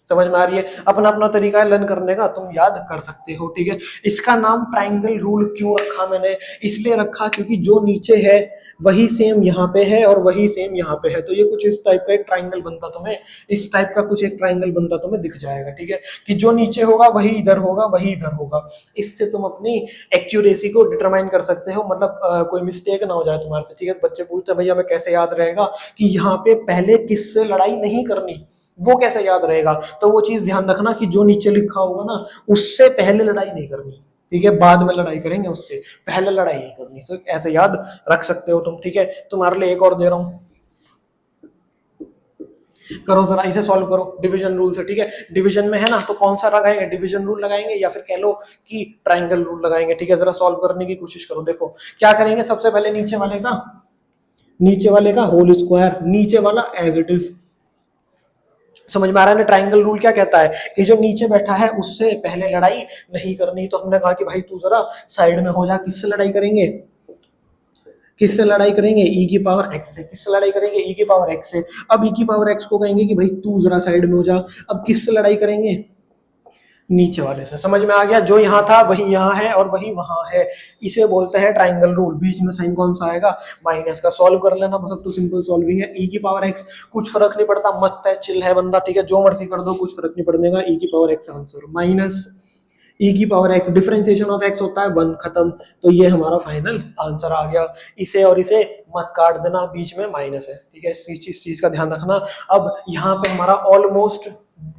समझ में आ रही है? अपना अपना तरीका है लर्न करने का, तुम याद कर सकते हो, ठीक है। इसका नाम ट्राइंगल रूल क्यों रखा मैंने? इसलिए रखा क्योंकि जो नीचे है वही सेम यहाँ पे है और वही सेम यहाँ पे है, तो ये कुछ इस टाइप का एक ट्राइंगल बनता तुम्हें, इस टाइप का कुछ एक ट्राइंगल बनता तुम्हें दिख जाएगा, ठीक है, कि जो नीचे होगा वही इधर होगा, वही इधर होगा। इससे तुम अपनी एक्यूरेसी को डिटरमाइन कर सकते हो, मतलब कोई मिस्टेक ना हो जाए तुम्हारे से, ठीक है। बच्चे पूछते हैं भैया हमें कैसे याद रहेगा कि यहाँ पे पहले किससे लड़ाई नहीं करनी, वो कैसे याद रहेगा? तो वो चीज ध्यान रखना कि जो नीचे लिखा होगा ना उससे पहले लड़ाई नहीं करनी, ठीक है, बाद में लड़ाई करेंगे, उससे पहले लड़ाई नहीं करनी। तो ऐसे याद रख सकते हो तुम, ठीक है। तुम्हारे लिए एक और दे रहा हूं, करो जरा इसे सॉल्व करो डिवीजन रूल से, ठीक है। डिवीजन में है ना, तो कौन सा लगाएंगे? डिवीजन रूल लगाएंगे या फिर कह लो कि ट्राइंगल रूल लगाएंगे, ठीक है। जरा सॉल्व करने की कोशिश करो। देखो क्या करेंगे, सबसे पहले नीचे वाले का होल स्क्वायर, नीचे वाला एज इट इज। समझ में आ रहा है ना? ट्राइंगल रूल क्या कहता है कि जो नीचे बैठा है उससे पहले लड़ाई नहीं करनी। तो हमने कहा कि भाई तू जरा साइड में हो जा। किससे लड़ाई करेंगे? किससे लड़ाई करेंगे? ई की पावर एक्स से। किससे लड़ाई करेंगे? ई की पावर एक्स से। अब ई की पावर एक्स को कहेंगे कि भाई तू जरा साइड में हो जा। अब किससे लड़ाई करेंगे? नीचे वाले से। समझ में आ गया? जो यहाँ था वही यहाँ है और वही वहां है, इसे बोलते हैं ट्राइंगल रूल। बीच में साइन कौन सा आएगा? माइनस का। सॉल्व कर लेना, बस अब तो सिंपल सॉल्विंग है। ई की पावर एक्स, कुछ फर्क नहीं पड़ता, मस्त है, चिल है बंदा, ठीक है, जो मर्जी कर दो, कुछ फर्क नहीं पड़ने का। ई की पावर एक्स आंसर माइनस ई की power x, differentiation of x होता है 1, खत्म। तो ये हमारा फाइनल आंसर आ गया। इसे और इसे मत काट देना, बीच में माइनस है, ठीक है, इस चीज का ध्यान रखना। अब यहाँ पे हमारा ऑलमोस्ट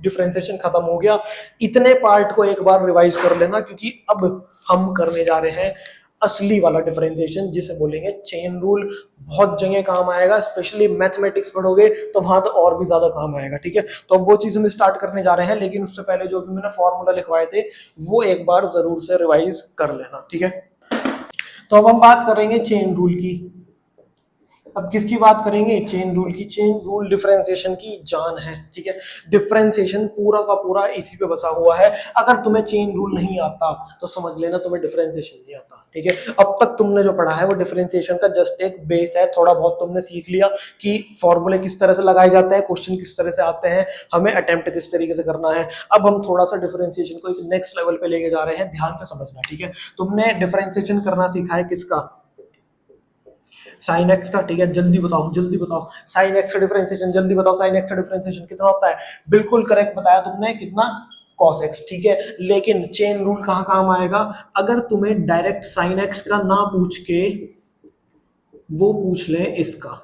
डिफरेंशिएशन खत्म हो गया। इतने पार्ट को एक बार रिवाइज कर लेना, क्योंकि अब हम करने जा रहे हैं असली वाला डिफरेंशिएशन, जिसे बोलेंगे चेन रूल। बहुत जगह काम आएगा, स्पेशली मैथमेटिक्स पढ़ोगे तो वहां तो और भी ज्यादा काम आएगा, ठीक है। तो अब वो चीज हम स्टार्ट करने जा रहे हैं, लेकिन उससे पहले जो भी मैंने फॉर्मूला लिखवाए थे वो एक बार जरूर से रिवाइज कर लेना, ठीक है। तो अब हम बात करेंगे चेन रूल की। अब किसकी बात करेंगे? चेन रूल की। चेन रूल डिफरेंशिएशन की जान है, ठीक है। डिफरेंशिएशन पूरा का पूरा इसी पे बसा हुआ है। अगर तुम्हें चेन रूल नहीं आता तो समझ लेना तुम्हें डिफरेंशिएशन नहीं आता, ठीक है। अब तक तुमने जो पढ़ा है वो डिफरेंशिएशन का जस्ट एक बेस है। थोड़ा बहुत तुमने सीख लिया कि फॉर्मूले किस तरह से लगाए जाते हैं, क्वेश्चन किस तरह से आते हैं, हमें अटेम्प्ट किस तरीके से करना है। अब हम थोड़ा सा डिफरेंशिएशन को एक नेक्स्ट लेवल पे लेके जा रहे हैं, ध्यान से समझना, ठीक है। तुमने डिफरेंशिएशन करना सीखा है किसका? साइन एक्स का, ठीक है। जल्दी बताओ, जल्दी बताओ, साइन एक्स का डिफरेंशिएशन जल्दी बताओ। साइन एक्स का डिफरेंशिएशन कितना होता है? बिल्कुल करेक्ट बताया तुमने, कितना? cos x, ठीक है। लेकिन चेन रूल कहां काम आएगा? अगर तुम्हें डायरेक्ट साइन एक्स का ना पूछ के वो पूछ ले इसका।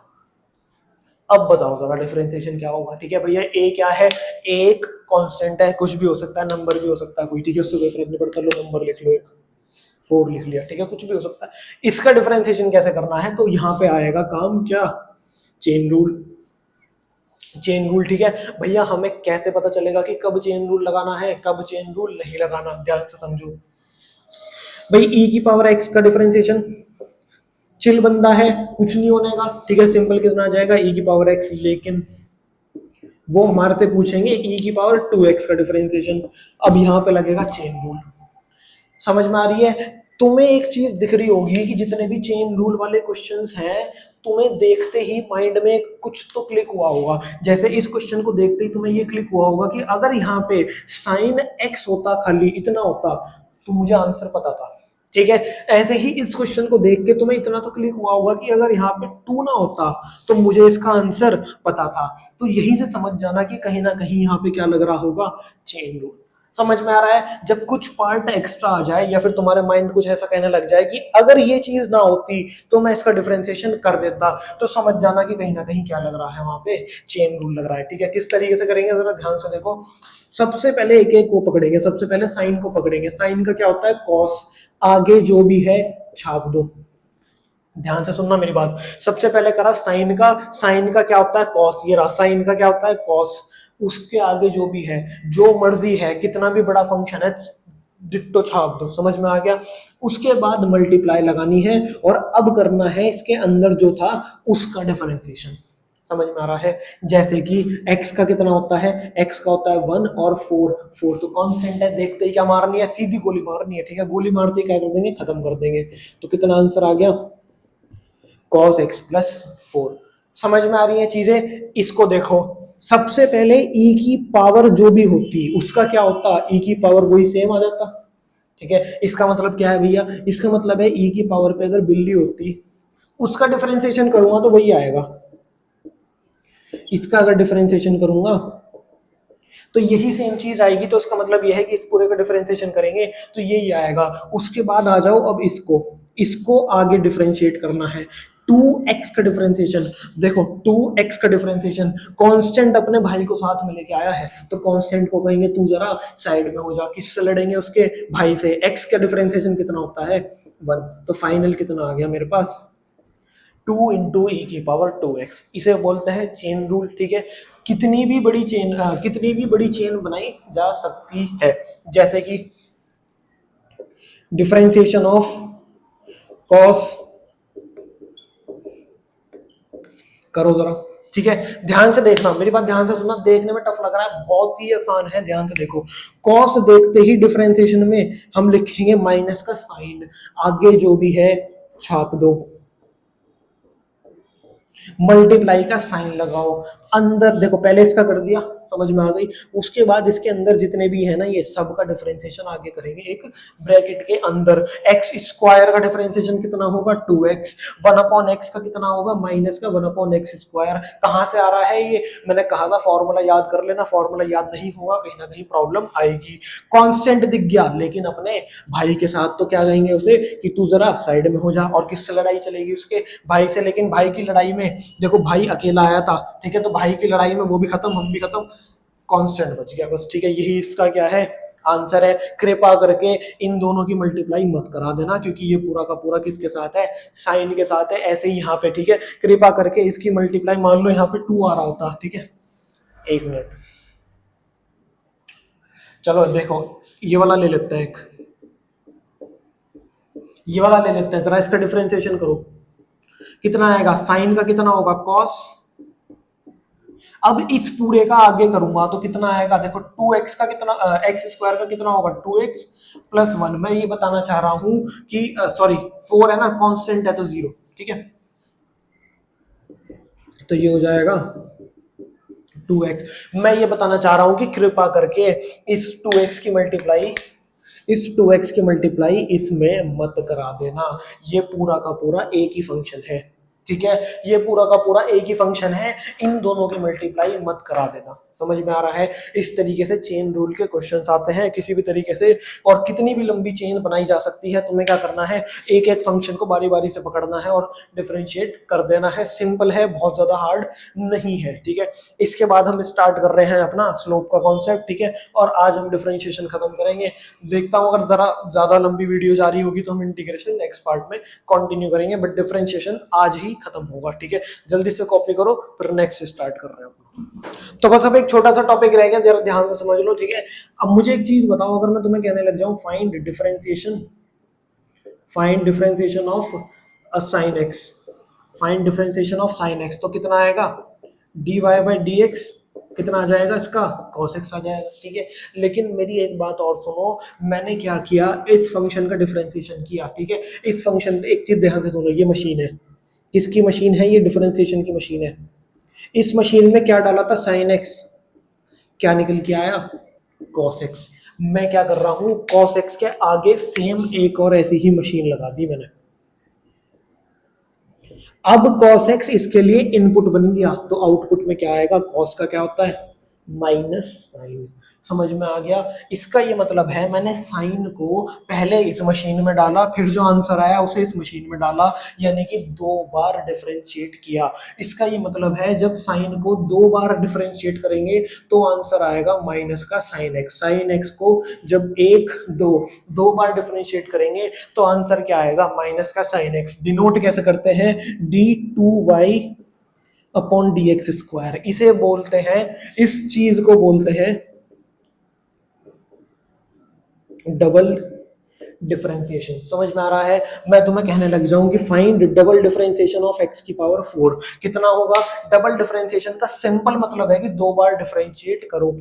अब बताओ जरा डिफरेंशिएशन क्या होगा, ठीक है भैया। ए क्या है? एक कांस्टेंट है, कुछ भी हो सकता है, नंबर भी हो सकता है कोई, ठीक है, उससे कोई फर्क नहीं पड़ता। लो नंबर लिख लो, एक 4 लिख लिया, ठीक है, कुछ भी हो सकता है। इसका डिफरेंशिएशन कैसे करना है? तो यहाँ पे आएगा काम क्या? Chain rule. चेन रूल, ठीक है भैया। हमें कैसे पता चलेगा कि कब चेन रूल लगाना है, कब चेन रूल नहीं लगाना? ध्यान से समझो भाई। ई की पावर एक्स का डिफरेंशिएशन, चिल बंदा है, कुछ नहीं होने का, ठीक है, सिंपल कितना आ जाएगा? ई की पावर एक्स। लेकिन वो हमारे से पूछेंगे ई की पावर 2x का डिफरेंशिएशन। अब यहाँ पे लगेगा चेन रूल। समझ में आ रही है? तुम्हें एक चीज दिख रही होगी कि जितने भी चेन रूल वाले क्वेश्चंस हैं, तुम्हें देखते ही माइंड में कुछ तो क्लिक हुआ होगा। जैसे इस क्वेश्चन को देखते ही तुम्हें ये क्लिक हुआ होगा कि अगर यहाँ पे साइन एक्स होता, खाली इतना होता, तो मुझे आंसर पता था, ठीक है। ऐसे ही इस क्वेश्चन को देख के तुम्हें इतना तो क्लिक हुआ होगा कि अगर यहाँ पे 2 ना होता तो मुझे इसका आंसर पता था। तो यही से समझ जाना कि कहीं ना कहीं यहाँ पे क्या लग रहा होगा? Chain rule. समझ में आ रहा है? जब कुछ पार्ट एक्स्ट्रा आ जाए या फिर तुम्हारे माइंड कुछ ऐसा कहने लग जाए कि अगर ये चीज ना होती तो मैं इसका डिफरेंशिएशन कर देता, तो समझ जाना कि कहीं ना कहीं क्या लग रहा है? वहां पे चेन रूल लग रहा है, ठीक है। किस तरीके से करेंगे जरा ध्यान से देखो। सबसे पहले एक एक को पकड़ेंगे। सबसे पहले साइन को पकड़ेंगे। साइन का क्या होता है? कॉस। आगे जो भी है छाप दो। ध्यान से सुनना मेरी बात। सबसे पहले करा साइन का। साइन का क्या होता है? कॉस। ये रहा साइन का क्या होता है? कॉस। उसके आगे जो भी है, जो मर्जी है, कितना भी बड़ा फंक्शन है, डिट्टो छाप दो। समझ में आ गया? उसके बाद मल्टीप्लाई लगानी है और अब करना है इसके अंदर जो था उसका डिफरेंशिएशन। समझ में आ रहा है? जैसे कि x का कितना होता है, x का होता है 1 और 4, 4 तो कांस्टेंट है, देखते ही क्या मारनी है, सीधी गोली मारनी है, ठीक है, गोली मारते ही क्या कर देंगे, खत्म कर देंगे। तो कितना आंसर आ गया, cos x प्लस 4। समझ में आ रही है चीजें? इसको देखो, सबसे पहले e की पावर जो भी होती उसका क्या होता, e की पावर वही सेम आ जाता, ठीक है। इसका मतलब क्या है भैया, इसका मतलब है e की पावर पे अगर बिल्ली होती उसका डिफरेंशिएशन करूंगा तो वही आएगा, इसका अगर डिफरेंशिएशन करूंगा तो यही सेम चीज आएगी, तो इसका मतलब यह है कि इस पूरे का डिफरेंशिएशन करेंगे तो यही आएगा। उसके बाद आ जाओ, अब इसको इसको आगे डिफरेंशिएट करना है। 2x का डिफरेंशिएशन देखो, 2x का डिफरेंशिएशन कांस्टेंट अपने भाई को साथ में लेके आया है, तो कांस्टेंट को कहेंगे तू जरा साइड में हो जा, किससे लड़ेंगे, उसके भाई से। x का डिफरेंशिएशन कितना होता है 1, तो फाइनल कितना आ गया मेरे पास 2 इंटू ई की पावर 2x, इसे बोलते हैं चेन रूल, ठीक है। कितनी भी बड़ी चेन बनाई जा सकती है, जैसे कि डिफरेंशिएशन ऑफ कॉस, करो जरा, ठीक है, ध्यान से देखना, मेरी बात ध्यान से सुनना, देखने में टफ लग रहा है, बहुत ही आसान है, ध्यान से देखो। कॉस देखते ही डिफरेंशिएशन में हम लिखेंगे माइनस का साइन, आगे जो भी है छाप दो, मल्टीप्लाई का साइन लगाओ, अंदर देखो, पहले इसका कर दिया, समझ में आ गई, उसके बाद इसके अंदर जितने भी है ना ये सब का डिफरेंशिएशन आगे करेंगे एक ब्रैकेट के अंदर। एक्स स्क्वायर का डिफरेंशिएशन कितना होगा 2x, 1 अपॉन एक्स का कितना होगा माइनस का 1 अपॉन एक्स स्क्वायर। कहां से आ रहा है ये, मैंने कहा था फॉर्मूला याद कर लेना, फॉर्मूला याद नहीं होगा कहीं ना कहीं प्रॉब्लम आएगी। कांस्टेंट दिख गया, लेकिन अपने भाई के साथ तो क्या कहेंगे उसे कि तू जरा साइड में हो जा, और किससे लड़ाई चलेगी, उसके भाई से, लेकिन भाई की लड़ाई में देखो भाई अकेला आया था, ठीक है, तो भाई की लड़ाई में वो भी खत्म, हम भी खत्म, कांस्टेंट बच गया बस, ठीक है, यही इसका क्या है आंसर है। कृपा करके इन दोनों की मल्टीप्लाई मत करा देना, क्योंकि ये पूरा का पूरा किसके साथ है, साइन के साथ है, ऐसे ही यहाँ पे, ठीक है, कृपा करके इसकी मल्टीप्लाई, मान लो यहाँ पे 2 आ रहा होता, ठीक है, 1 मिनट, चलो देखो, ये वाला ले लेते हैं एक, ये वाला ले लेते हैं जरा, इसका डिफरेंशिएशन करो, कितना आएगा, साइन का कितना होगा कॉस, अब इस पूरे का आगे करूंगा तो कितना आएगा, देखो 2x का कितना, एक्स स्क्वायर का कितना होगा 2x प्लस 1, मैं ये बताना चाह रहा हूं कि सॉरी 4 है ना, कांस्टेंट है तो 0, ठीक है, तो ये हो जाएगा 2x। मैं ये बताना चाह रहा हूं कि कृपा करके इस 2x की मल्टीप्लाई, इस 2x की मल्टीप्लाई इसमें मत करा देना, ये पूरा का पूरा एक ही फंक्शन है, ठीक है, ये पूरा का पूरा एक ही फंक्शन है, इन दोनों की मल्टीप्लाई मत करा देना। समझ में आ रहा है? इस तरीके से चेन रूल के क्वेश्चंस आते हैं किसी भी तरीके से, और कितनी भी लंबी चेन बनाई जा सकती है। तुम्हें क्या करना है, एक एक फंक्शन को बारी बारी से पकड़ना है और डिफरेंशिएट कर देना है। सिंपल है, बहुत ज्यादा हार्ड नहीं है, ठीक है। इसके बाद हम स्टार्ट कर रहे हैं अपना स्लोप का कॉन्सेप्ट, ठीक है, और आज हम डिफरेंशिएशन खत्म करेंगे। देखता हूँ अगर जरा ज्यादा लंबी वीडियो जा रही होगी तो हम इंटीग्रेशन नेक्स्ट पार्ट में कंटिन्यू करेंगे, बट डिफरेंशिएशन आज ही खत्म होगा, ठीक है। जल्दी से कॉपी करो, फिर नेक्स्ट स्टार्ट कर रहे हैं। तो बस अब एक छोटा सा टॉपिक रह गया, जरा ध्यान से समझ लो, ठीक है। अब मुझे एक चीज बताओ, अगर मैं तुम्हें कहने लग जाऊं find differentiation of sine x, find differentiation of sine x, तो कितना आएगा dy बाई डी एक्स, कितना आ जाएगा इसका cos x आ जाएगा, ठीक है। लेकिन मेरी एक बात और सुनो, मैंने क्या किया, इस फंक्शन का डिफरेंशिएशन किया, ठीक है। इस फंक्शन, एक चीज ध्यान से सुनो, ये मशीन है, किसकी मशीन है, ये डिफरेंशिएशन की मशीन है। इस मशीन में क्या डाला था साइन एक्स, क्या निकल के आया cos x। मैं क्या कर रहा हूं, cos x के आगे सेम एक और ऐसी ही मशीन लगा दी मैंने। अब cos x इसके लिए इनपुट बन गया, तो आउटपुट में क्या आएगा, cos का क्या होता है माइनस साइन। समझ में आ गया? इसका ये मतलब है मैंने साइन को पहले इस मशीन में डाला, फिर जो आंसर आया उसे इस मशीन में डाला, यानी कि 2 बार डिफरेंशिएट किया। इसका ये मतलब है जब साइन को 2 बार डिफरेंशिएट करेंगे तो आंसर आएगा माइनस का साइन एक्स। साइन एक्स को जब 1 2 बार डिफरेंशिएट करेंगे तो आंसर क्या आएगा, माइनस का साइन एक्स। डिनोट कैसे करते हैं, d2y upon D x square, इसे बोलते हैं, इस चीज को बोलते हैं डबल डिफरेंशिएशन। समझ में आ रहा है? मैं तुम्हें कहने लग जाऊं कि find double differentiation of x की पावर 4 कितना होगा। डबल डिफरेंशिएशन का सिंपल मतलब है कि 2 बार डिफरेंशिएट करो।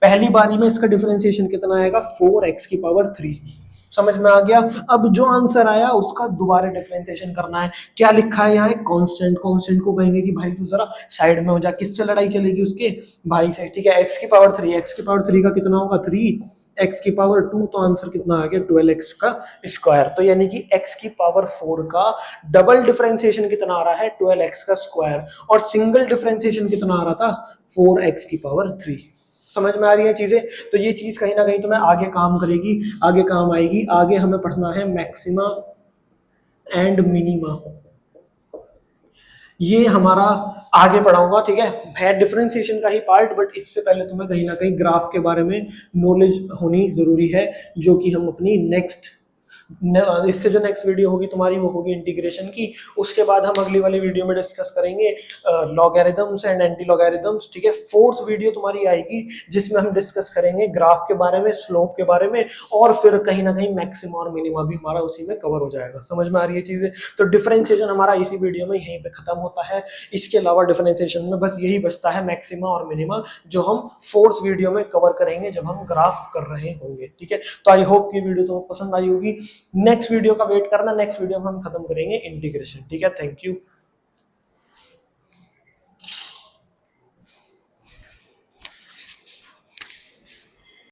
पहली बारी में इसका डिफरेंशिएशन कितना आएगा, 4x की पावर 3। समझ में आ गया? अब जो आंसर आया उसका दोबारा डिफरेंशिएशन करना है। क्या लिखा है यहाँ, एक कांस्टेंट। कांस्टेंट को कहेंगे कि भाई तू जरा साइड में हो जा, किससे लड़ाई चलेगी, उसके भाई से। ठीक है, x की पावर 3, x की पावर 3 का कितना होगा 3, x की पावर 2, तो आंसर कितना आ गया 12x का स्क्वायर। तो यानी कि x की पावर 4 का डबल डिफरेंशिएशन कितना आ रहा है, 12x का स्क्वायर, और सिंगल डिफरेंशिएशन कितना आ रहा था, 4x की पावर 3। समझ में आ रही है चीजें? तो ये चीज कहीं ना कहीं तुम्हें आगे काम करेगी, आगे काम आएगी। आगे हमें पढ़ना है मैक्सिमा एंड मिनिमा, ये हमारा आगे पढ़ाऊंगा। ठीक है, है डिफरेंशिएशन का ही पार्ट, बट इससे पहले तुम्हें कहीं ना कहीं ग्राफ के बारे में नॉलेज होनी जरूरी है, जो कि हम अपनी इससे जो नेक्स्ट वीडियो होगी तुम्हारी वो होगी इंटीग्रेशन की। उसके बाद हम अगली वाली वीडियो में डिस्कस करेंगे लॉगरिथम्स एंड एंटी लॉगरिथम्स। ठीक है, फोर्थ वीडियो तुम्हारी आएगी जिसमें हम डिस्कस करेंगे ग्राफ के बारे में, स्लोप के बारे में, और फिर कहीं ना कहीं मैक्सिमा और मिनिमा भी हमारा उसी में कवर हो जाएगा। समझ में आ रही है चीजें? तो डिफरेंशिएशन हमारा इसी वीडियो में यहीं पे खत्म होता है। इसके अलावा डिफरेंशिएशन में बस यही बचता है मैक्सिमा और मिनिमा, जो हम फोर्थ वीडियो में कवर करेंगे जब हम ग्राफ कर रहे होंगे। ठीक है, तो आई होप की वीडियो तुम्हें पसंद आई होगी। नेक्स्ट वीडियो का वेट करना, नेक्स्ट वीडियो में हम खत्म करेंगे इंटीग्रेशन। ठीक है, थैंक यू।